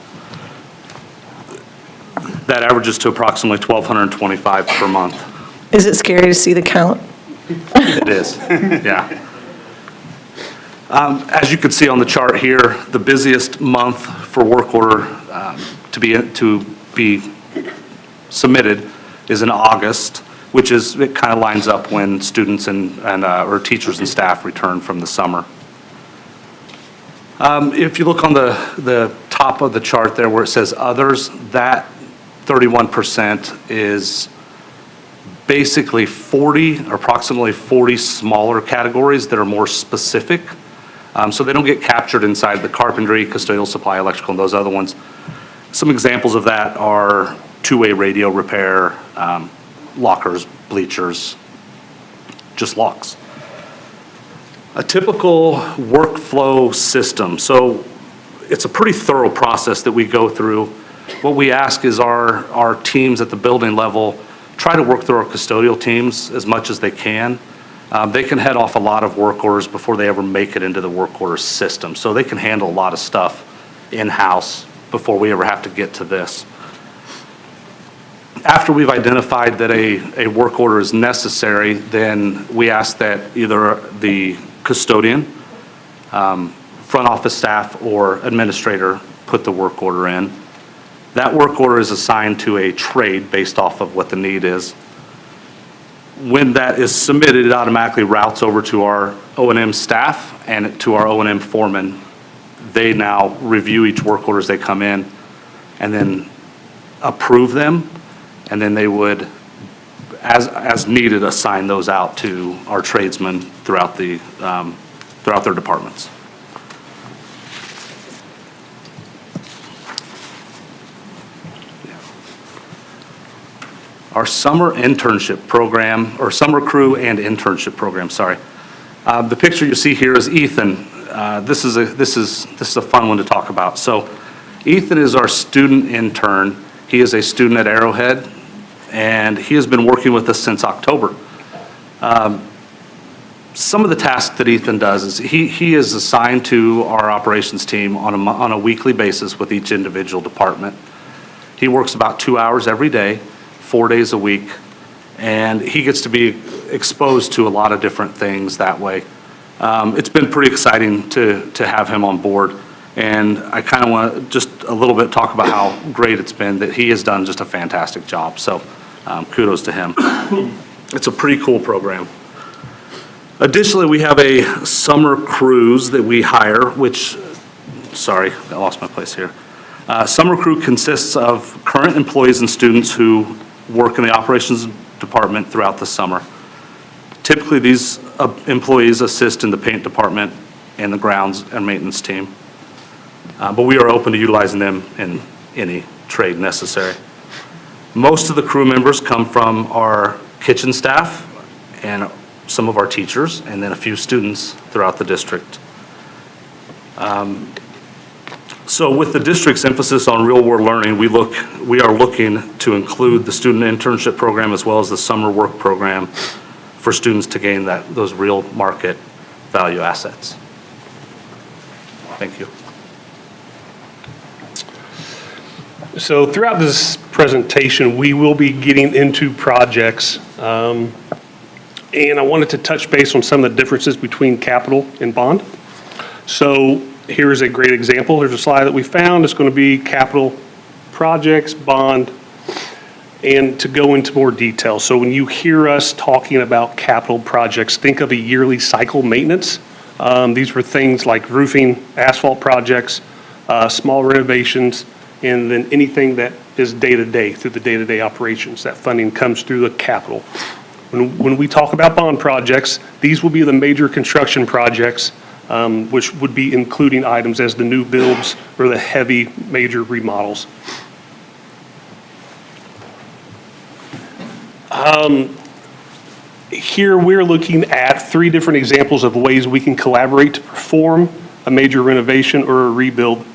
That averages to approximately 1,225 per month. Is it scary to see the count? It is, yeah. As you can see on the chart here, the busiest month for work order to be submitted is in August, which is, it kind of lines up when students or teachers and staff return from the summer. If you look on the top of the chart there where it says others, that 31% is basically approximately 40 smaller categories that are more specific. So they don't get captured inside the carpentry, custodial supply, electrical, and those other ones. Some examples of that are two-way radio repair, lockers, bleachers, just locks. A typical workflow system. So it's a pretty thorough process that we go through. What we ask is our teams at the building level try to work through our custodial teams as much as they can. They can head off a lot of work orders before they ever make it into the work order system. So they can handle a lot of stuff in-house before we ever have to get to this. After we've identified that a work order is necessary, then we ask that either the custodian, front office staff, or administrator put the work order in. That work order is assigned to a trade based off of what the need is. When that is submitted, it automatically routes over to our O&M staff and to our O&M foreman. They now review each work order as they come in and then approve them, and then they would, as needed, assign those out to our tradesmen throughout their departments. Our summer internship program, or summer crew and internship program, sorry. The picture you see here is Ethan. This is a fun one to talk about. So Ethan is our student intern. He is a student at Arrowhead, and he has been working with us since October. Some of the tasks that Ethan does is he is assigned to our operations team on a weekly basis with each individual department. He works about 2 hours every day, 4 days a week, and he gets to be exposed to a lot of different things that way. It's been pretty exciting to have him on board, and I kind of want to just a little bit talk about how great it's been, that he has done just a fantastic job, so kudos to him. It's a pretty cool program. Additionally, we have a summer cruise that we hire, which, sorry, I lost my place here. Summer crew consists of current employees and students who work in the operations department throughout the summer. Typically, these employees assist in the paint department and the grounds and maintenance team. But we are open to utilizing them in any trade necessary. Most of the crew members come from our kitchen staff and some of our teachers, and then a few students throughout the district. So with the district's emphasis on real-world learning, we are looking to include the student internship program as well as the summer work program for students to gain those real market value assets. Thank you. So throughout this presentation, we will be getting into projects. And I wanted to touch base on some of the differences between capital and bond. So here's a great example. There's a slide that we found. It's going to be capital projects, bond, and to go into more detail. So when you hear us talking about capital projects, think of a yearly cycle maintenance. These were things like roofing, asphalt projects, small renovations, and then anything that is day-to-day through the day-to-day operations. That funding comes through the capital. When we talk about bond projects, these will be the major construction projects, which would be including items as the new builds or the heavy major remodels. Here we're looking at 3 different examples of ways we can collaborate to perform a major renovation or a rebuild.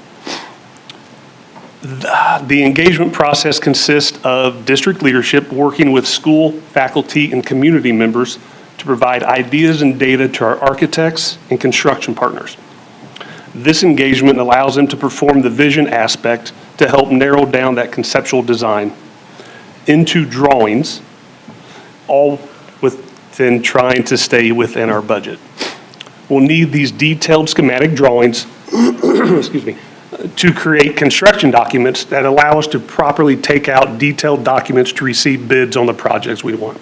The engagement process consists of district leadership working with school, faculty, and community members to provide ideas and data to our architects and construction partners. This engagement allows them to perform the vision aspect to help narrow down that conceptual design into drawings all within trying to stay within our budget. We'll need these detailed schematic drawings, excuse me, to create construction documents that allow us to properly take out detailed documents to receive bids on the projects we want.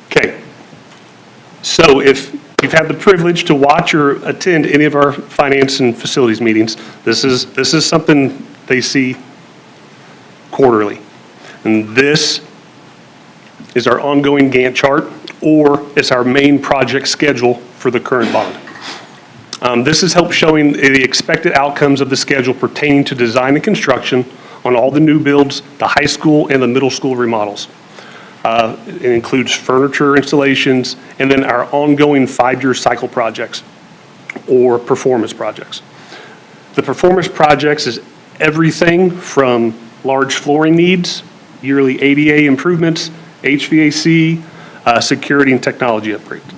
Okay. So if you've had the privilege to watch or attend any of our finance and facilities meetings, this is something they see quarterly. And this is our ongoing Gantt chart, or it's our main project schedule for the current bond. This has helped showing the expected outcomes of the schedule pertaining to design and construction on all the new builds, the high school and the middle school remodels. It includes furniture installations and then our ongoing 5-year cycle projects or performance projects. The performance projects is everything from large flooring needs, yearly ADA improvements, HVAC, security and technology upgrades.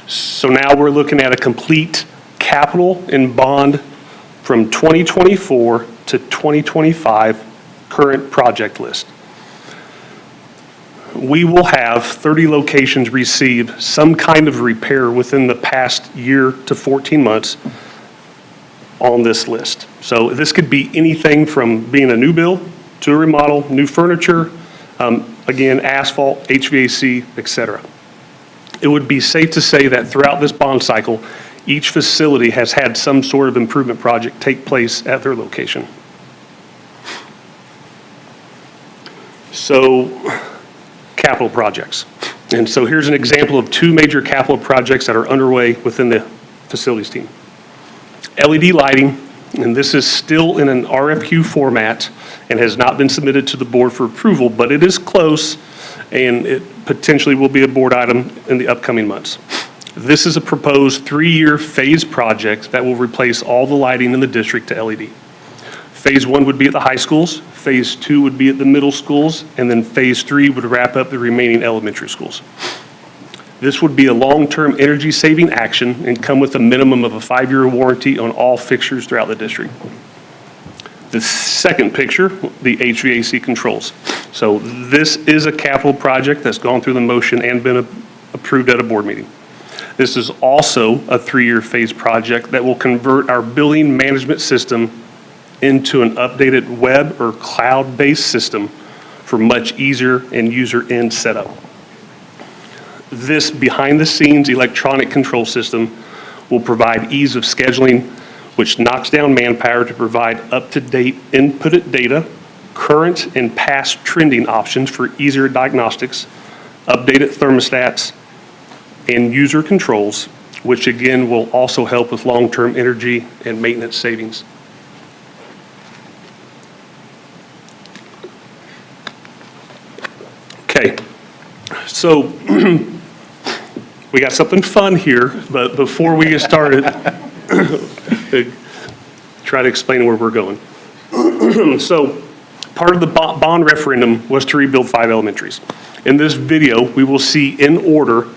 So now we're looking at a complete capital and bond from 2024 to 2025 current project list. We will have 30 locations receive some kind of repair within the past year to 14 months on this list. So this could be anything from being a new build to a remodel, new furniture, again, asphalt, HVAC, et cetera. It would be safe to say that throughout this bond cycle, each facility has had some sort of improvement project take place at their location. So, capital projects. And so here's an example of 2 major capital projects that are underway within the facilities team. LED lighting, and this is still in an RFQ format and has not been submitted to the board for approval, but it is close and it potentially will be a board item in the upcoming months. This is a proposed 3-year phase project that will replace all the lighting in the district to LED. Phase 1 would be at the high schools, phase 2 would be at the middle schools, and then phase 3 would wrap up the remaining elementary schools. This would be a long-term energy-saving action and come with a minimum of a 5-year warranty on all fixtures throughout the district. The second picture, the HVAC controls. So this is a capital project that's gone through the motion and been approved at a board meeting. This is also a 3-year phase project that will convert our building management system into an updated web or cloud-based system for much easier and user-end setup. This behind-the-scenes electronic control system will provide ease of scheduling, which knocks down manpower to provide up-to-date inputted data, current and past trending options for easier diagnostics, updated thermostats, and user controls, which again will also help with long-term energy and maintenance savings. Okay, so we got something fun here, but before we get started, try to explain where we're going. So part of the bond referendum was to rebuild 5 elementaries. In this video, we will see in order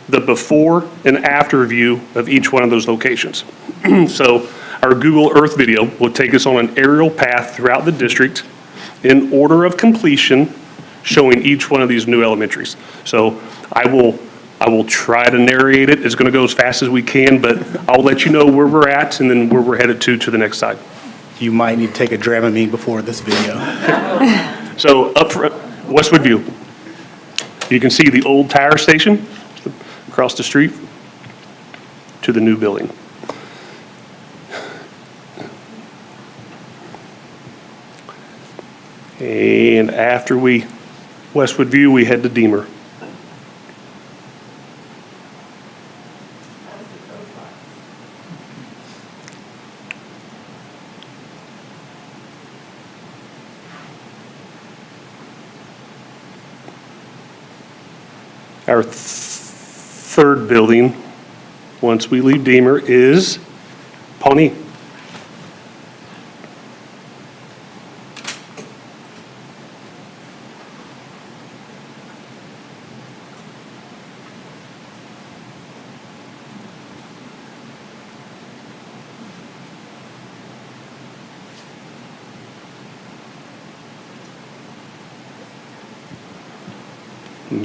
the before and after view of each one of those locations. So our Google Earth video will take us on an aerial path throughout the district in order of completion, showing each one of these new elementaries. So I will try to narrate it. It's going to go as fast as we can, but I'll let you know where we're at and then where we're headed to the next side. You might need to take a Dramamine before this video. So up front, Westwood View. You can see the old tire station across the street to the new building. And after Westwood View, we head to Deemer. Our third building, once we leave Deemer, is Pawnee.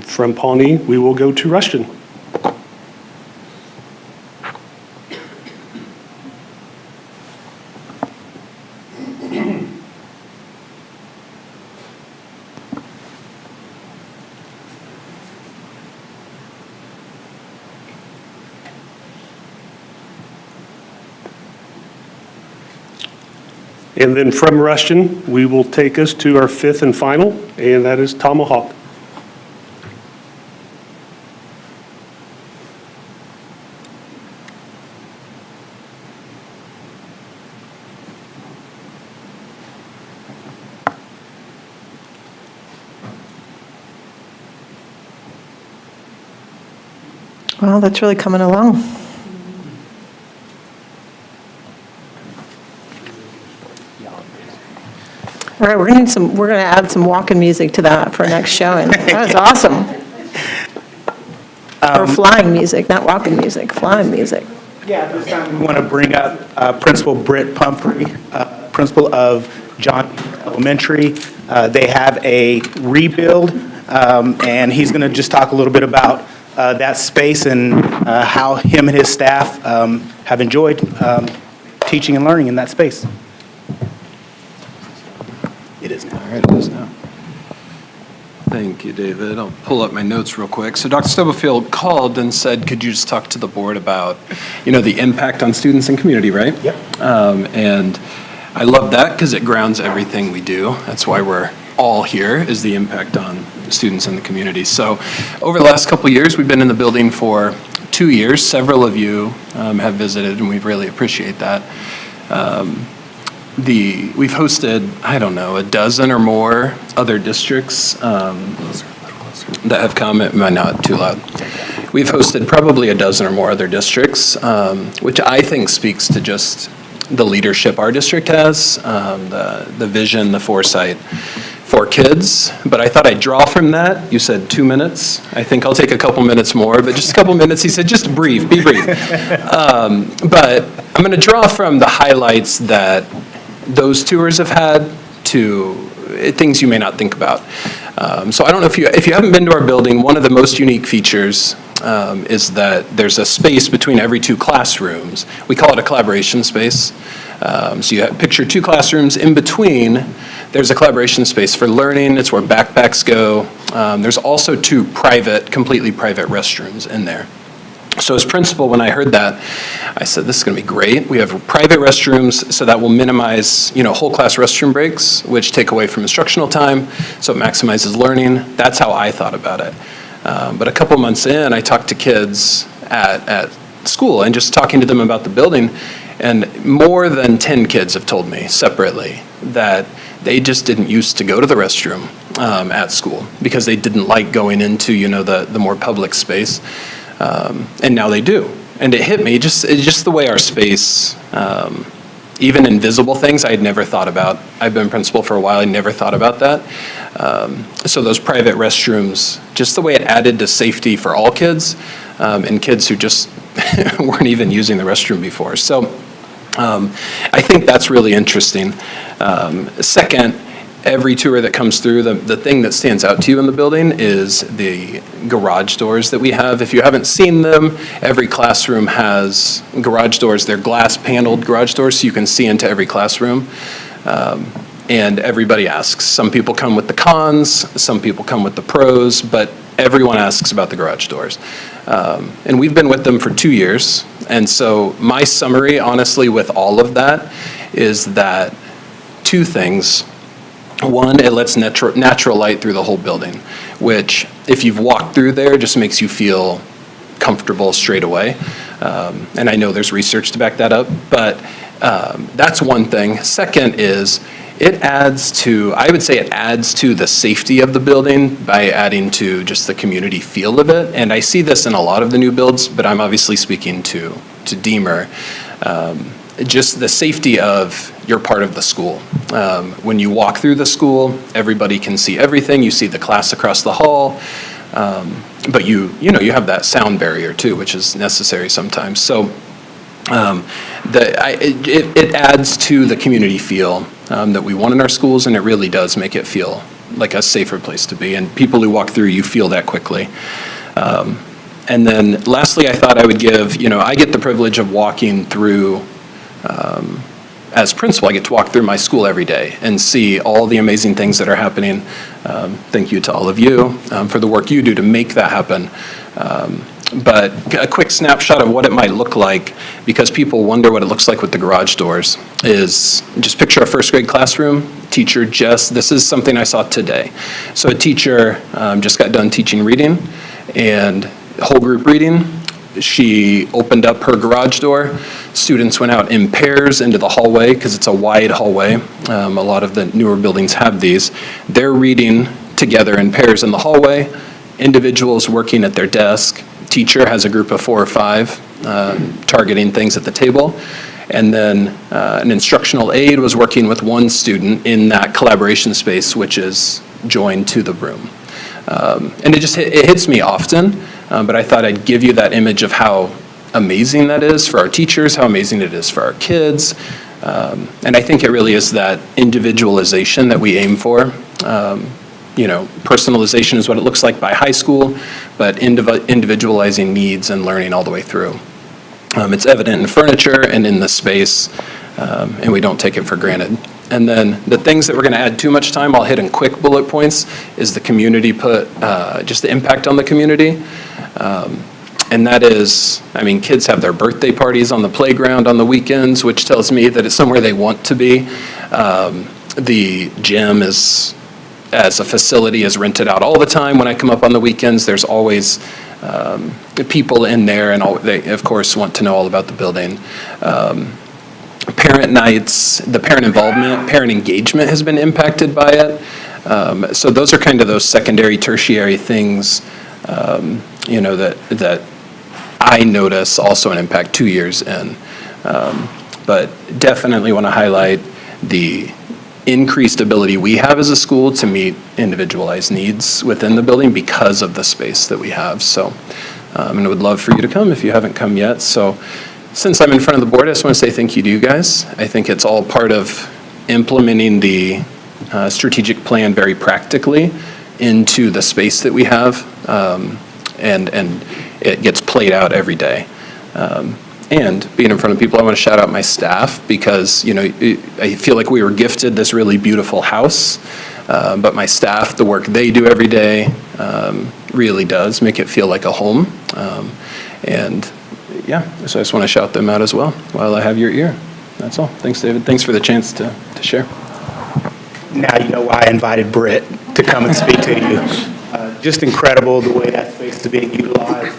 From Pawnee, we will go to Rushton. And then from Rushton, we will take us to our fifth and final, and that is Tomahawk. Well, that's really coming along. All right, we're gonna add some walking music to that for next showing. That was awesome. Or flying music, not walking music, flying music. Yeah, this time we want to bring up Principal Britt Pumphrey, principal of Shawnee Elementary. They have a rebuild, and he's going to just talk a little bit about that space and how him and his staff have enjoyed teaching and learning in that space. It is now. All right, it is now. Thank you, David. I'll pull up my notes real quick. So Dr. Stubblefield called and said, could you just talk to the board about, the impact on students and community, right? Yep. And I love that because it grounds everything we do. That's why we're all here, is the impact on students and the community. So over the last couple of years, we've been in the building for 2 years. Several of you have visited, and we really appreciate that. We've hosted, I don't know, a dozen or more other districts that have come. It might not too loud. We've hosted probably a dozen or more other districts, which I think speaks to just the leadership our district has, the vision, the foresight for kids. But I thought I'd draw from that. You said 2 minutes. I think I'll take a couple minutes more, but just a couple minutes. He said, just brief, be brief. But I'm going to draw from the highlights that those tours have had to things you may not think about. So I don't know if you haven't been to our building, one of the most unique features is that there's a space between every 2 classrooms. We call it a collaboration space. So you picture 2 classrooms. In between, there's a collaboration space for learning. It's where backpacks go. There's also 2 completely private restrooms in there. So as principal, when I heard that, I said, this is going to be great. We have private restrooms, so that will minimize, whole class restroom breaks, which take away from instructional time, so it maximizes learning. That's how I thought about it. But a couple months in, I talked to kids at school and just talking to them about the building, and more than 10 kids have told me separately that they just didn't used to go to the restroom at school because they didn't like going into, the more public space. And now they do. And it hit me, just the way our space, even invisible things I had never thought about. I've been principal for a while, I never thought about that. So those private restrooms, just the way it added to safety for all kids, and kids who just weren't even using the restroom before. So I think that's really interesting. Second, every tour that comes through, the thing that stands out to you in the building is the garage doors that we have. If you haven't seen them, every classroom has garage doors. They're glass paneled garage doors, so you can see into every classroom. And everybody asks. Some people come with the cons, some people come with the pros, but everyone asks about the garage doors. And we've been with them for 2 years. And so my summary, honestly, with all of that is that 2 things. One, it lets natural light through the whole building, which if you've walked through there, just makes you feel comfortable straight away. And I know there's research to back that up, but that's one thing. Second is I would say it adds to the safety of the building by adding to just the community feel of it. And I see this in a lot of the new builds, but I'm obviously speaking to Deemer. Just the safety of you're part of the school. When you walk through the school, everybody can see everything. You see the class across the hall, but you have that sound barrier too, which is necessary sometimes. So it adds to the community feel that we want in our schools, and it really does make it feel like a safer place to be. And people who walk through, you feel that quickly. And then lastly, I thought I would give, I get the privilege of walking through, as principal, I get to walk through my school every day and see all the amazing things that are happening. Thank you to all of you for the work you do to make that happen. But a quick snapshot of what it might look like, because people wonder what it looks like with the garage doors, is just picture a first grade classroom. Teacher this is something I saw today. So a teacher just got done teaching reading and whole group reading. She opened up her garage door. Students went out in pairs into the hallway because it's a wide hallway. A lot of the newer buildings have these. They're reading together in pairs in the hallway. Individuals working at their desk. Teacher has a group of 4 or 5 targeting things at the table. And then an instructional aide was working with one student in that collaboration space, which is joined to the room. And it hits me often, but I thought I'd give you that image of how amazing that is for our teachers, how amazing it is for our kids. And I think it really is that individualization that we aim for. Personalization is what it looks like by high school, but individualizing needs and learning all the way through. It's evident in furniture and in the space, and we don't take it for granted. And then the things that we're going to add too much time, I'll hit in quick bullet points, is the community just the impact on the community. And that is, kids have their birthday parties on the playground on the weekends, which tells me that it's somewhere they want to be. The gym as a facility is rented out all the time. When I come up on the weekends, there's always people in there, and they, of course, want to know all about the building. Parent nights, the parent involvement, parent engagement has been impacted by it. So those are kind of those secondary, tertiary things, that I notice also an impact 2 years in. But definitely want to highlight the increased ability we have as a school to meet individualized needs within the building because of the space that we have. So, and I would love for you to come if you haven't come yet. So, since I'm in front of the board, I just want to say thank you to you guys. I think it's all part of implementing the strategic plan very practically into the space that we have, and it gets played out every day. And being in front of people, I want to shout out my staff because, I feel like we were gifted this really beautiful house, but my staff, the work they do every day really does make it feel like a home. So I just want to shout them out as well while I have your ear. That's all. Thanks, David. Thanks for the chance to share. Now you know why I invited Britt to come and speak to you. Just incredible the way that space is being utilized.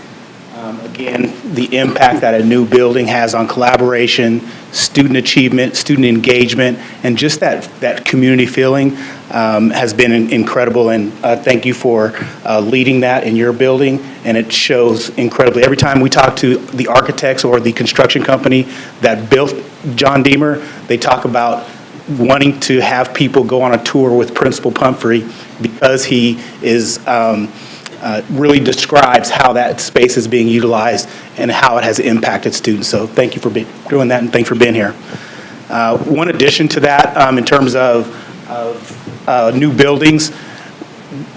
Again, the impact that a new building has on collaboration, student achievement, student engagement, and just that community feeling has been incredible. And thank you for leading that in your building. And it shows incredibly. Every time we talk to the architects or the construction company that built John Deemer, they talk about wanting to have people go on a tour with Principal Pumphrey because he is really describes how that space is being utilized and how it has impacted students. So thank you for doing that, and thanks for being here. One addition to that, in terms of new buildings,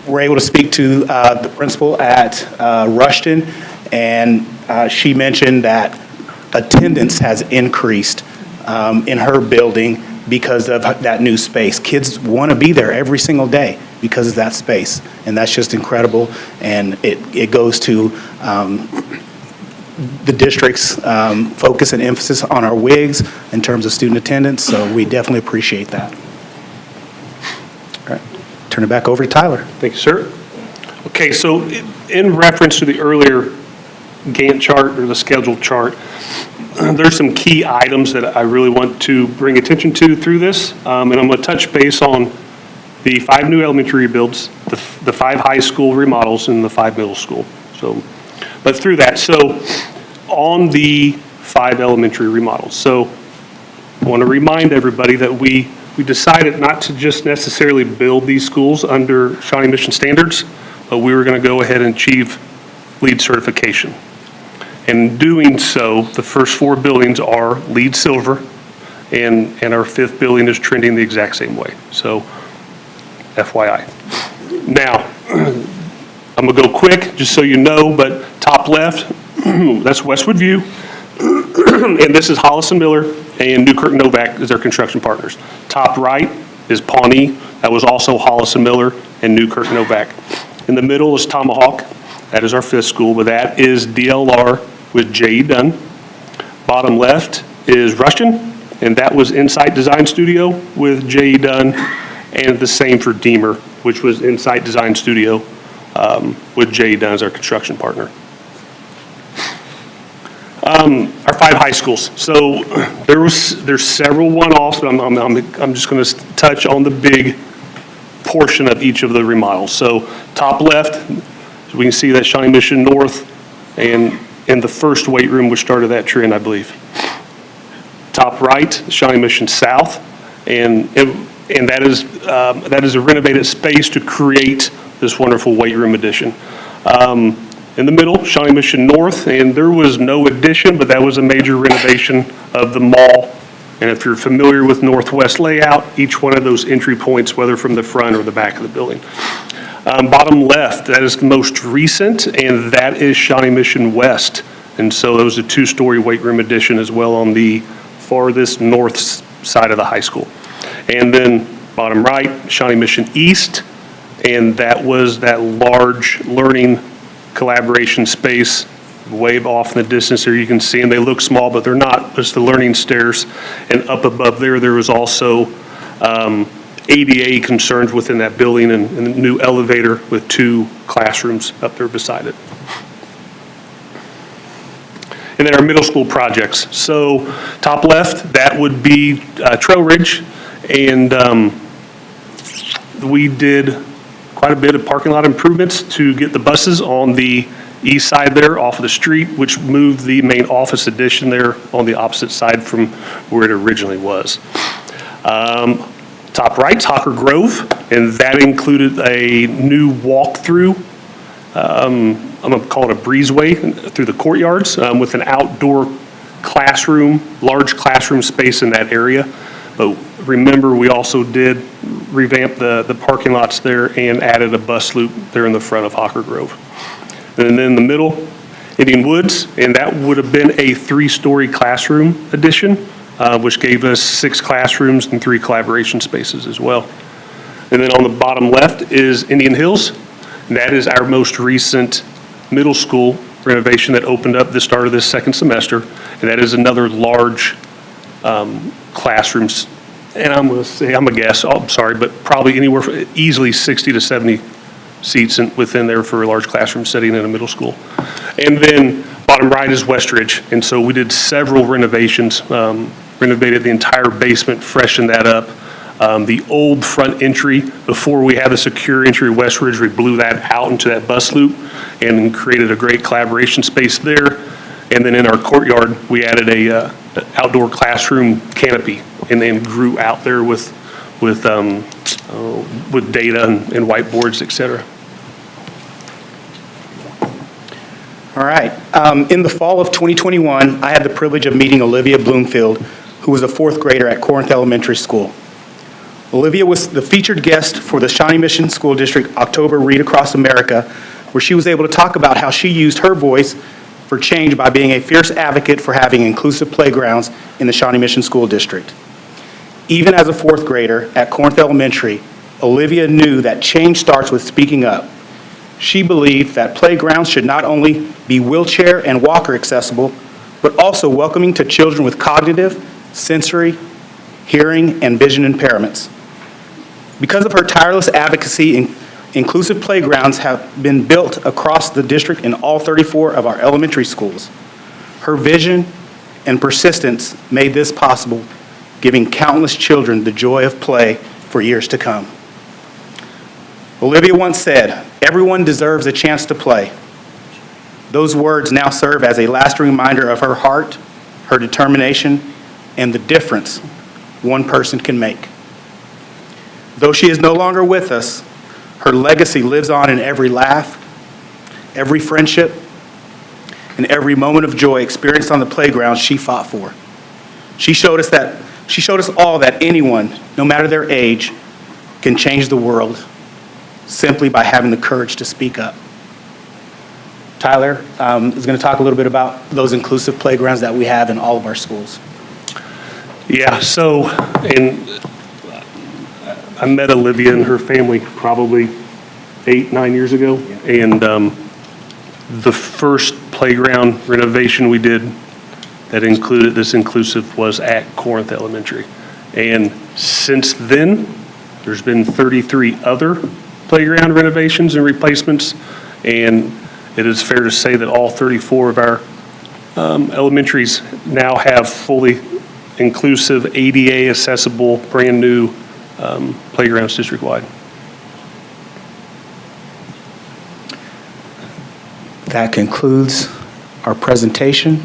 we're able to speak to the principal at Rushton, and she mentioned that attendance has increased in her building because of that new space. Kids want to be there every single day because of that space, and that's just incredible. And it goes to the district's focus and emphasis on our WIGs in terms of student attendance, so we definitely appreciate that. All right, turn it back over to Tyler. Thank you, sir. Okay, so in reference to the earlier Gantt chart or the schedule chart, there's some key items that I really want to bring attention to through this, and I'm going to touch base on the 5 new elementary rebuilds, the 5 high school remodels, and the 5 middle school. So, but through that, so on the 5 elementary remodels, so I want to remind everybody that we decided not to just necessarily build these schools under Shawnee Mission standards, but we were going to go ahead and achieve LEED certification. In doing so, the first 4 buildings are LEED silver, and our 5th building is trending the exact same way. So FYI. Now, I'm going to go quick, just so you know, but top left, that's Westwood View. And this is Hollis and Miller, and Newkirk Novak is their construction partners. Top right is Pawnee. That was also Hollis and Miller and Newkirk Novak. In the middle is Tomahawk. That is our fifth school, but that is DLR with J.E. Dunn. Bottom left is Rushton, and that was Insight Design Studio with J.E. Dunn, and the same for Deemer, which was Insight Design Studio with J.E. Dunn as our construction partner. Our 5 high schools. So there's several one-offs, but I'm just going to touch on the big portion of each of the remodels. So top left, we can see that Shawnee Mission North and the first weight room, which started that trend, I believe. Top right, Shawnee Mission South, and that is a renovated space to create this wonderful weight room addition. In the middle, Shawnee Mission North, and there was no addition, but that was a major renovation of the mall. And if you're familiar with Northwest layout, each one of those entry points, whether from the front or the back of the building. Bottom left, that is the most recent, and that is Shawnee Mission West. And so it was a 2-story weight room addition as well on the farthest north side of the high school. And then bottom right, Shawnee Mission East, and that was that large learning collaboration space way off in the distance there. You can see them. They look small, but they're not. It's the learning stairs. And up above there was also ADA concerns within that building and a new elevator with 2 classrooms up there beside it. And then our middle school projects. So top left, that would be Trail Ridge. And we did quite a bit of parking lot improvements to get the buses on the east side there off of the street, which moved the main office addition there on the opposite side from where it originally was. Top right, Hawker Grove, and that included a new walk-through. I'm going to call it a breezeway through the courtyards with an outdoor classroom, large classroom space in that area. But remember, we also did revamp the parking lots there and added a bus loop there in the front of Hawker Grove. And then in the middle, Indian Woods, and that would have been a 3-story classroom addition, which gave us 6 classrooms and 3 collaboration spaces as well. And then on the bottom left is Indian Hills, and that is our most recent middle school renovation that opened up the start of this second semester, and that is another large classrooms, and I'm going to say, I'm a guess, I'm sorry, but probably anywhere from easily 60 to 70 seats within there for a large classroom setting in a middle school. And then bottom right is Westridge, and so we did several renovations, renovated the entire basement, freshened that up. The old front entry, before we had the secure entry at Westridge, we blew that out into that bus loop and created a great collaboration space there. And then in our courtyard, we added a outdoor classroom canopy and then grew out there with data and whiteboards, et cetera. All right. In the fall of 2021, I had the privilege of meeting Olivia Bloomfield, who was a 4th grader at Corinth Elementary School. Olivia was the featured guest for the Shawnee Mission School District October Read Across America, where she was able to talk about how she used her voice for change by being a fierce advocate for having inclusive playgrounds in the Shawnee Mission School District. Even as a 4th grader at Corinth Elementary, Olivia knew that change starts with speaking up. She believed that playgrounds should not only be wheelchair and walker accessible, but also welcoming to children with cognitive, sensory, hearing, and vision impairments. Because of her tireless advocacy, inclusive playgrounds have been built across the district in all 34 of our elementary schools. Her vision and persistence made this possible, giving countless children the joy of play for years to come. Olivia once said, "Everyone deserves a chance to play." Those words now serve as a lasting reminder of her heart, her determination, and the difference one person can make. Though she is no longer with us, her legacy lives on in every laugh, every friendship, and every moment of joy experienced on the playground she fought for. She showed us all that anyone, no matter their age, can change the world simply by having the courage to speak up. Tyler is going to talk a little bit about those inclusive playgrounds that we have in all of our schools. Yeah, so, I met Olivia and her family probably 8-9 years ago, and the first playground renovation we did that included this inclusive was at Corinth Elementary. And since then, there's been 33 other playground renovations and replacements, and it is fair to say that all 34 of our elementaries now have fully inclusive, ADA accessible, brand new playgrounds district-wide. That concludes our presentation,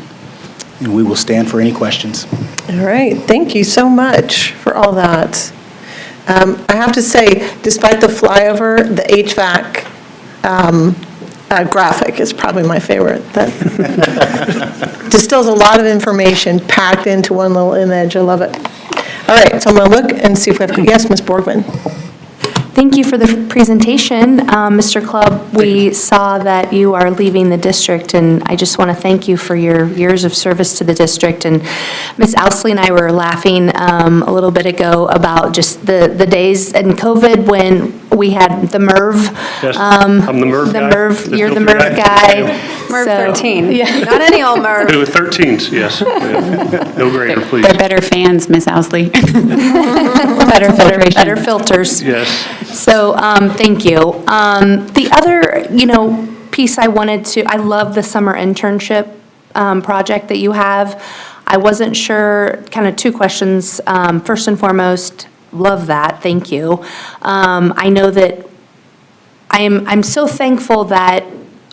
and we will stand for any questions. All right, thank you so much for all that. I have to say, despite the flyover, the HVAC graphic is probably my favorite. That distills a lot of information packed into one little image. I love it. All right, so I'm going to look and see if we have, yes, Ms. Borgman. Thank you for the presentation, Mr. Clubb. We saw that you are leaving the district, and I just want to thank you for your years of service to the district. And Ms. Ousley and I were laughing a little bit ago about just the days in COVID when we had the MIRV. Yes, I'm the MIRV guy. You're the MIRV guy. MIRV So- 13. Yeah. Not any old MIRV. With 13s, yes. No greater, please. They're better fans, Miss Ousley. Better filters. Yes. So, thank you. The other, piece I wanted to, I love the summer internship project that you have. I wasn't sure, kind of two questions. First and foremost, love that, thank you. I know that I'm so thankful that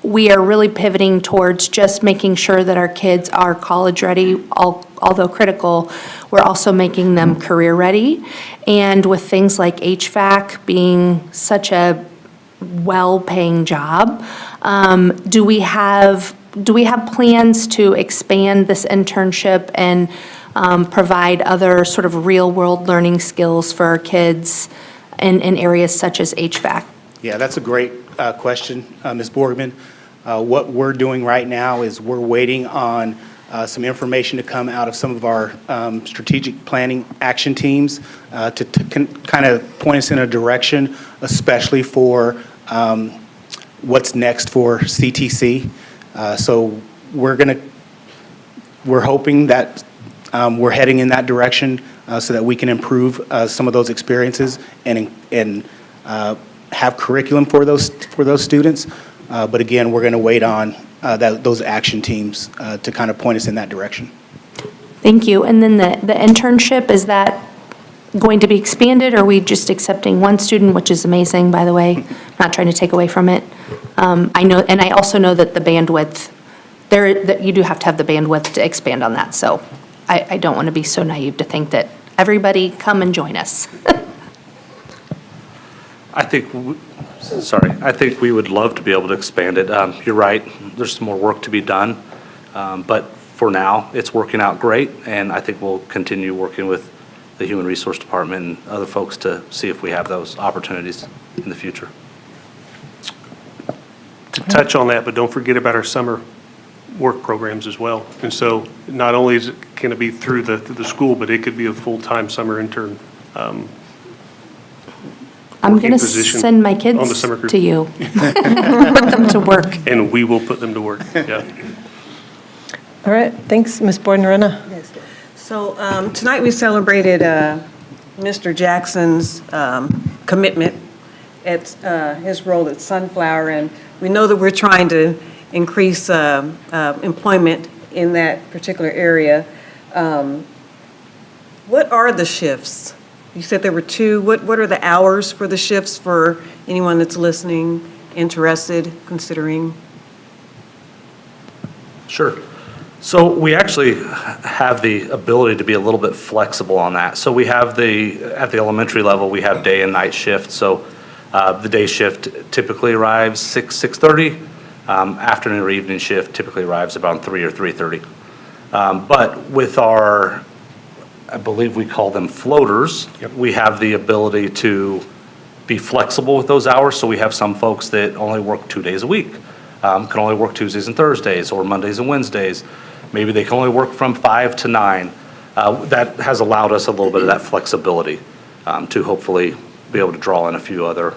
we are really pivoting towards just making sure that our kids are college ready, although critical, we're also making them career ready. And with things like HVAC being such a well-paying job, do we have plans to expand this internship and provide other sort of real-world learning skills for our kids in areas such as HVAC? Yeah, that's a great question, Ms. Borgman. What we're doing right now is we're waiting on some information to come out of some of our strategic planning action teams to kind of point us in a direction, especially for what's next for CTC. So we're hoping that we're heading in that direction so that we can improve some of those experiences and have curriculum for those students. But again, we're going to wait on those action teams to kind of point us in that direction. Thank you. And then the internship, is that going to be expanded, or are we just accepting one student, which is amazing, by the way? Not trying to take away from it. I know, and I also know that the bandwidth, that you do have to have the bandwidth to expand on that. So I don't want to be so naive to think that everybody come and join us. I think we would love to be able to expand it. You're right, there's some more work to be done, but for now, it's working out great, and I think we'll continue working with the Human Resource Department and other folks to see if we have those opportunities in the future. To touch on that, but don't forget about our summer work programs as well. And so not only can it be through the school, but it could be a full-time summer intern. I'm going to position send my on the kids summer group. to you. Put them to work. And we will put them to work, yeah. All right, thanks, Ms. Bordenrena. Yes. So tonight we celebrated Mr. Jackson's commitment at his role at Sunflower, and we know that we're trying to increase employment in that particular area. What are the shifts? You said there were two. What are the hours for the shifts for anyone that's listening, interested, considering? Sure. So we actually have the ability to be a little bit flexible on that. So we have at the elementary level, we have day and night shift. So the day shift typically arrives 6:30. Afternoon or evening shift typically arrives about 3 or 3:30. But with our, I believe we call them floaters, we have the ability to be flexible with those hours. So we have some folks that only work 2 days a week, can only work Tuesdays and Thursdays or Mondays and Wednesdays. Maybe they can only work from 5 to 9. That has allowed us a little bit of that flexibility to hopefully be able to draw in a few other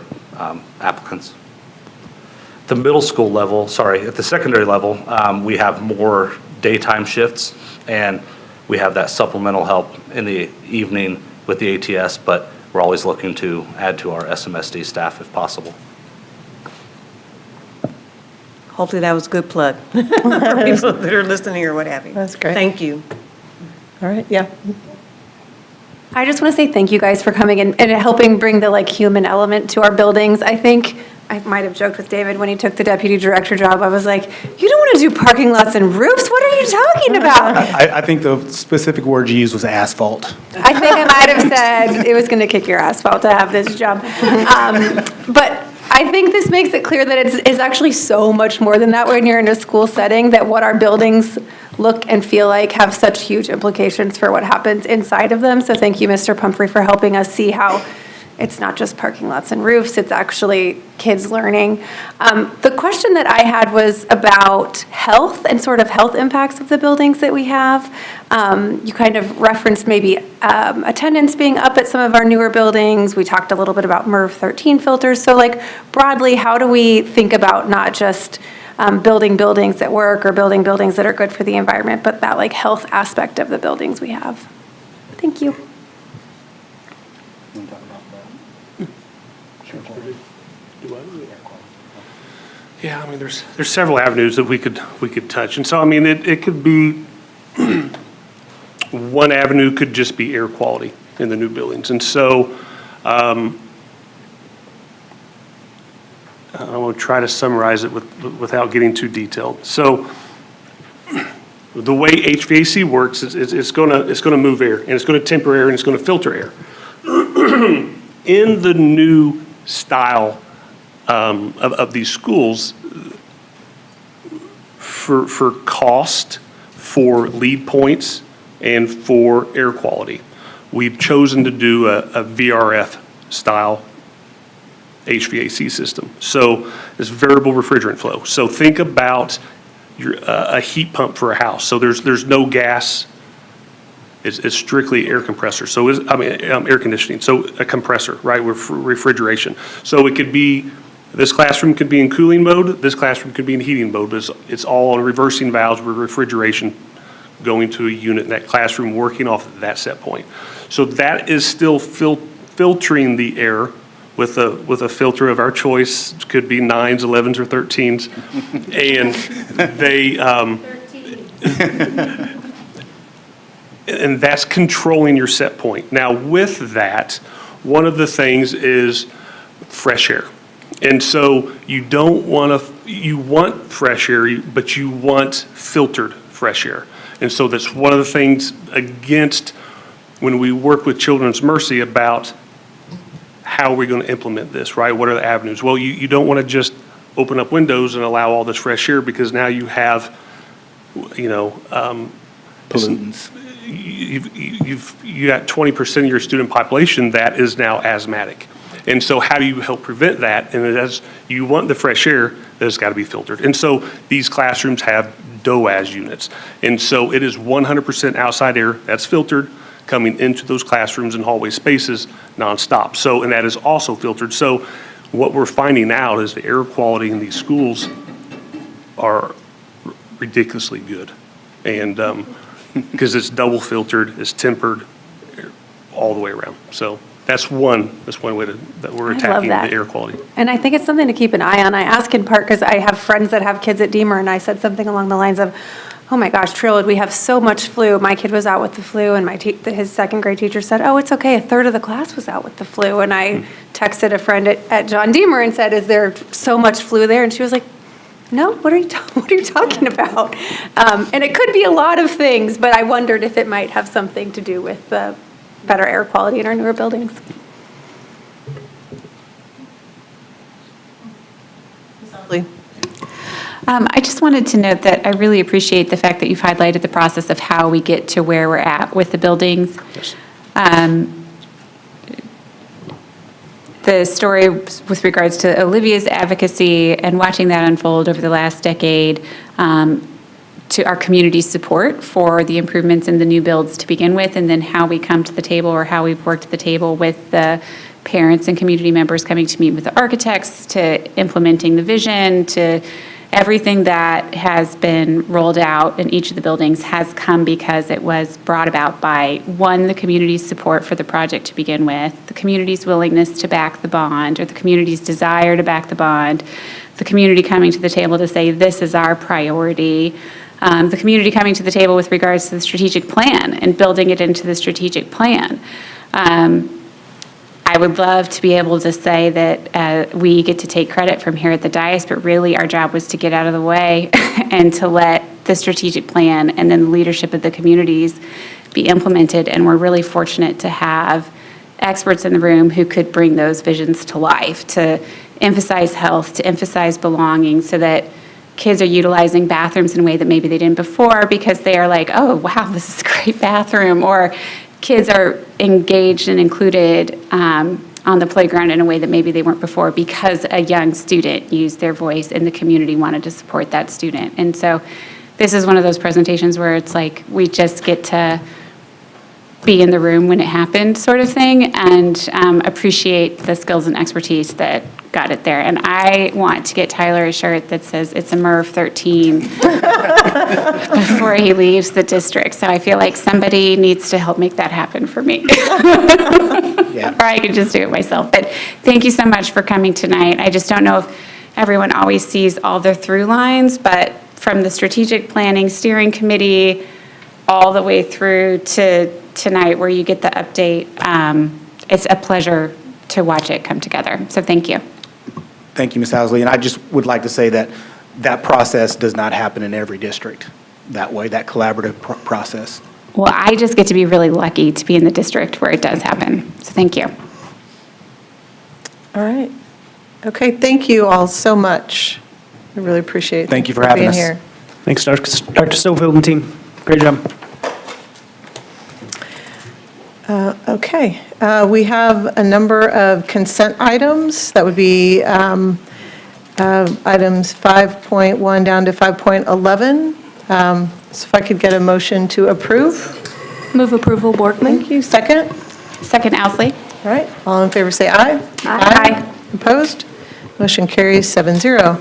applicants. The middle school level, at the secondary level, we have more daytime shifts, and we have that supplemental help in the evening with the ATS, but we're always looking to add to our SMSD staff if possible. Hopefully that was a good plug for people that are listening or what have you. That's great. Thank you. All right, yeah. I just want to say thank you guys for coming in and helping bring the human element to our buildings. I think I might have joked with David when he took the deputy director job. I was like, you don't want to do parking lots and roofs? What are you talking about? I think the specific word you used was asphalt. I think I might have said it was going to kick your asphalt to have this job. But I think this makes it clear that it's actually so much more than that when you're in a school setting, that what our buildings look and feel like have such huge implications for what happens inside of them. So thank you, Mr. Pumphrey, for helping us see how it's not just parking lots and roofs, it's actually kids learning. The question that I had was about health and sort of health impacts of the buildings that we have. You kind of referenced maybe attendance being up at some of our newer buildings. We talked a little bit about MERV 13 filters. So broadly, how do we think about not just building buildings that work or building buildings that are good for the environment, but that health aspect of the buildings we have? Thank you. Yeah, I mean, there's several avenues that we could touch. And so, I mean, it could be, one avenue could just be air quality in the new buildings. And so, I want to try to summarize it without getting too detailed. So, the way HVAC works is it's going to move air, and it's going to temper air, and it's going to filter air. In the new style of these schools, for cost, for lead points, and for air quality, we've chosen to do a VRF style HVAC system. So it's variable refrigerant flow. So think about a heat pump for a house. So there's no gas. It's strictly air compressor. So air conditioning. So a compressor, right, with refrigeration. So it could be, this classroom could be in cooling mode. This classroom could be in heating mode. It's all on reversing valves with refrigeration going to a unit in that classroom working off of that set point. So that is still filtering the air with a filter of our choice. It could be 9s, 11s, or 13s. And they, and that's controlling your set point. Now with that, one of the things is fresh air. And so you don't want to, you want fresh air, but you want filtered fresh air. And so that's one of the things against when we work with Children's Mercy about how are we going to implement this, right? What are the avenues? Well, you don't want to just open up windows and allow all this fresh air, because now you have, Pollutants. You got 20% of your student population that is now asthmatic. And so how do you help prevent that? And as you want the fresh air, that's got to be filtered. And so these classrooms have DOAS units. And so it is 100% outside air that's filtered coming into those classrooms and hallway spaces nonstop. So, and that is also filtered. So what we're finding out is the air quality in these schools are ridiculously good. And because it's double filtered, it's tempered all the way around. So that's one way that we're attacking the air quality. And I think it's something to keep an eye on. I ask in part because I have friends that have kids at Deemer, and I said something along the lines of, oh my gosh, Trilwood, we have so much flu. My kid was out with the flu, and his second grade teacher said, oh, it's okay, a third of the class was out with the flu. And I texted a friend at John Deemer and said, is there so much flu there? And she was like, no, what are you talking about? And it could be a lot of things, but I wondered if it might have something to do with the better air quality in our newer buildings. I just wanted to note that I really appreciate the fact that you've highlighted the process of how we get to where we're at with the buildings. Yes. the story with regards to Olivia's advocacy and watching that unfold over the last decade, to our community support for the improvements in the new builds to begin with, and then how we come to the table, or how we've worked at the table with the parents and community members coming to meet with the architects, to implementing the vision, to everything that has been rolled out in each of the buildings has come because it was brought about by, one, the community's support for the project to begin with, the community's willingness to back the bond, or the community's desire to back the bond, the community coming to the table to say, this is our priority, the community coming to the table with regards to the strategic plan and building it into the strategic plan. I would love to be able to say that we get to take credit from here at the dais, but really our job was to get out of the way and to let the strategic plan and then the leadership of the communities be implemented. And we're really fortunate to have experts in the room who could bring those visions to life, to emphasize health, to emphasize belonging, so that kids are utilizing bathrooms in a way that maybe they didn't before, because they are like, oh, wow, this is a great bathroom, or kids are engaged and included on the playground in a way that maybe they weren't before, because a young student used their voice and the community wanted to support that student. And so this is one of those presentations where it's like we just get to be in the room when it happened, sort of thing, and appreciate the skills and expertise that got it there. And I want to get Tyler a shirt that says it's a MERV 13 before he leaves the district. So I feel like somebody needs to help make that happen for me. Yeah. Or I could just do it myself. But thank you so much for coming tonight. I just don't know if everyone always sees all their through lines, but from the strategic planning steering committee all the way through to tonight where you get the update, it's a pleasure to watch it come together. So thank you. Thank you, Ms. Housley. And I just would like to say that that process does not happen in every district that way, that collaborative process. Well, I just get to be really lucky to be in the district where it does happen. So thank you. All right. Okay, thank you all so much. I really appreciate it. Thank you for having being us. here. Thanks, Dr. Stofield and team. Great job. Okay, we have a number of consent items. That would be items 5.1 down to 5.11. So if I could get a motion to approve. Move approval, Borkman. Thank you. Second? Second, Owsley. All right, all in favor say aye. Aye. Opposed? Motion carries 7-0. All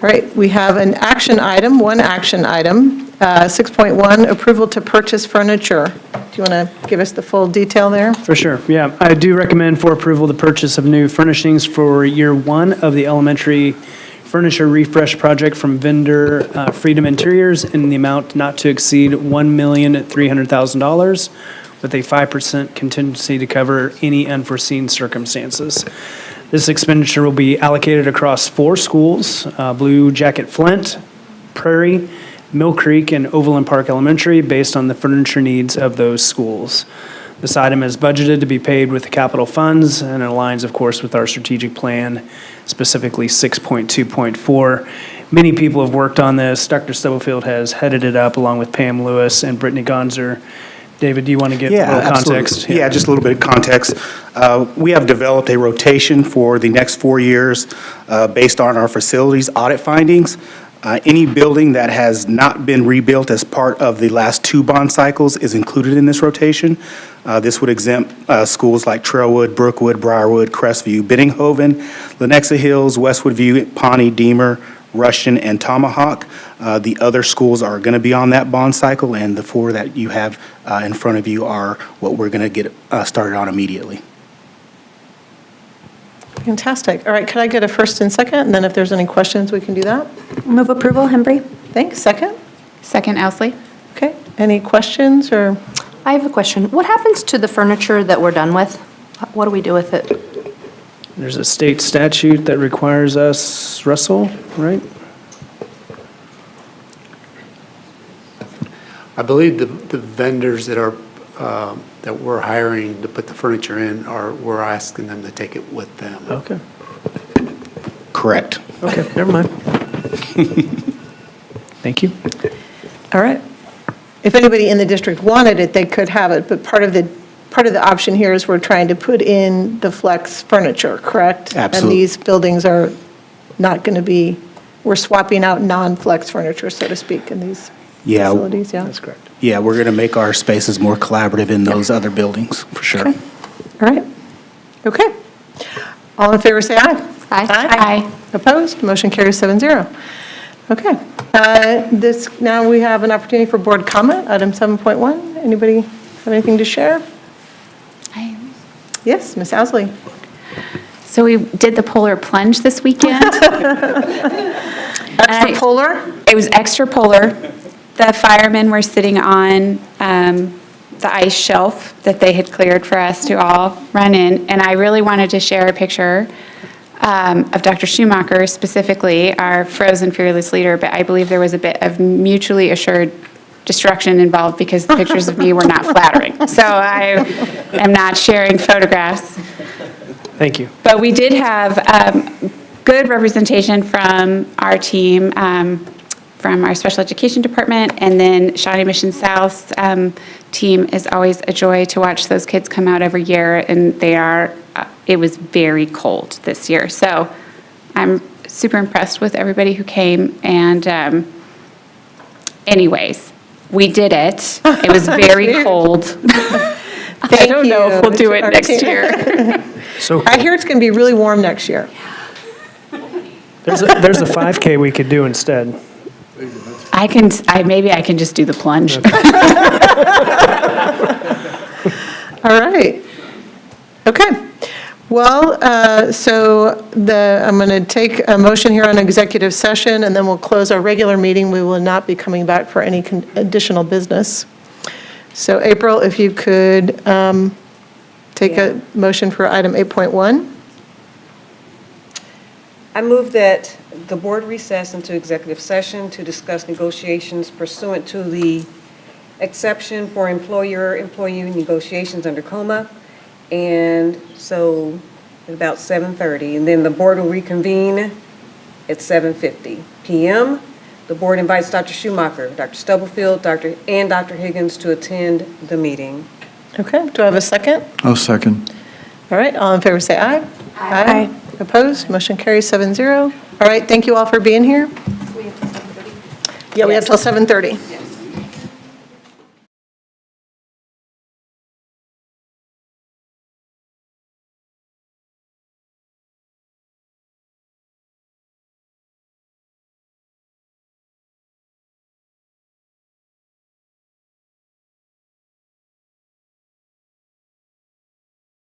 right, we have an action item, one action item, 6.1, approval to purchase furniture. Do you want to give us the full detail there? For sure, yeah. I do recommend for approval the purchase of new furnishings for year one of the elementary furniture refresh project from vendor Freedom Interiors in the amount not to exceed $1,300,000 with a 5% contingency to cover any unforeseen circumstances. This expenditure will be allocated across 4 schools, Blue Jacket Flint, Prairie, Mill Creek, and Overland Park Elementary, based on the furniture needs of those schools. This item is budgeted to be paid with capital funds and aligns, of course, with our strategic plan, specifically 6.2.4. Many people have worked on this. Dr. Stubblefield has headed it up along with Pam Lewis and Brittany Gonzer. David, do you want to give a little context? Absolutely. Yeah, just a little bit of context. We have developed a rotation for the next 4 years based on our facilities audit findings. Any building that has not been rebuilt as part of the last 2 bond cycles is included in this rotation. This would exempt schools like Trailwood, Brookwood, Briarwood, Crestview, Benninghoven, Lenexa Hills, Westwood View, Pawnee, Deemer, Rushton, and Tomahawk. The other schools are going to be on that bond cycle, and the 4 that you have in front of you are what we're going to get started on immediately. Fantastic. All right, could I get a first and second? And then if there's any questions, we can do that. Move approval, Hembry. Thanks. Second? Second, Owsley. Okay. Any questions or? I have a question. What happens to the furniture that we're done with? What do we do with it? There's a state statute that requires us, Russell, right? I believe the vendors that are, that we're hiring to put the furniture in we're asking them to take it with them. Okay. Correct. Okay, never mind. Thank you. All right. If anybody in the district wanted it, they could have it, but part of part of the option here is we're trying to put in the flex furniture, correct? Absolutely. And these buildings are not going to be, we're swapping out non-flex furniture, so to speak, in these Yeah. facilities, yeah? That's correct. Yeah, we're going to make our spaces more collaborative in those other buildings, for sure. All right. Okay. All in favor, say aye. Aye. Opposed? Motion carries 7-0. Okay. Now we have an opportunity for board comment, item 7.1. Anybody have anything to share? Yes, Ms. Owsley. So we did the polar plunge this weekend. Extra polar? It was extra polar. The firemen were sitting on the ice shelf that they had cleared for us to all run in, and I really wanted to share a picture of Dr. Schumacher, specifically our frozen fearless leader, but I believe there was a bit of mutually assured destruction involved because the pictures of me were not flattering. So I am not sharing photographs. Thank you. But we did have good representation from our team, from our special education department, and then Shawnee Mission South's team is always a joy to watch those kids come out every year, and it was very cold this year. So I'm super impressed with everybody who came, and anyways, we did it. It was very cold. I don't know if we'll do it next year. So I hear it's going to be really warm next year. there's a 5K we could do instead. Maybe I can just do the plunge. All right. Okay. Well, I'm going to take a motion here on executive session, and then we'll close our regular meeting. We will not be coming back for any additional business. So April, if you could take a motion for item 8.1. I move that the board recess into executive session to discuss negotiations pursuant to the exception for employer-employee negotiations under COMA. And so at about 7:30, and then the board will reconvene at 7:50 p.m. The board invites Dr. Schumacher, Dr. Stubblefield, Dr. Higgins to attend the meeting. Okay, do I have a second? I'll second. All right, all in favor say aye. Aye. Opposed? Motion carries 7-0. All right, thank you all for being here. Yeah, we have till 7:30.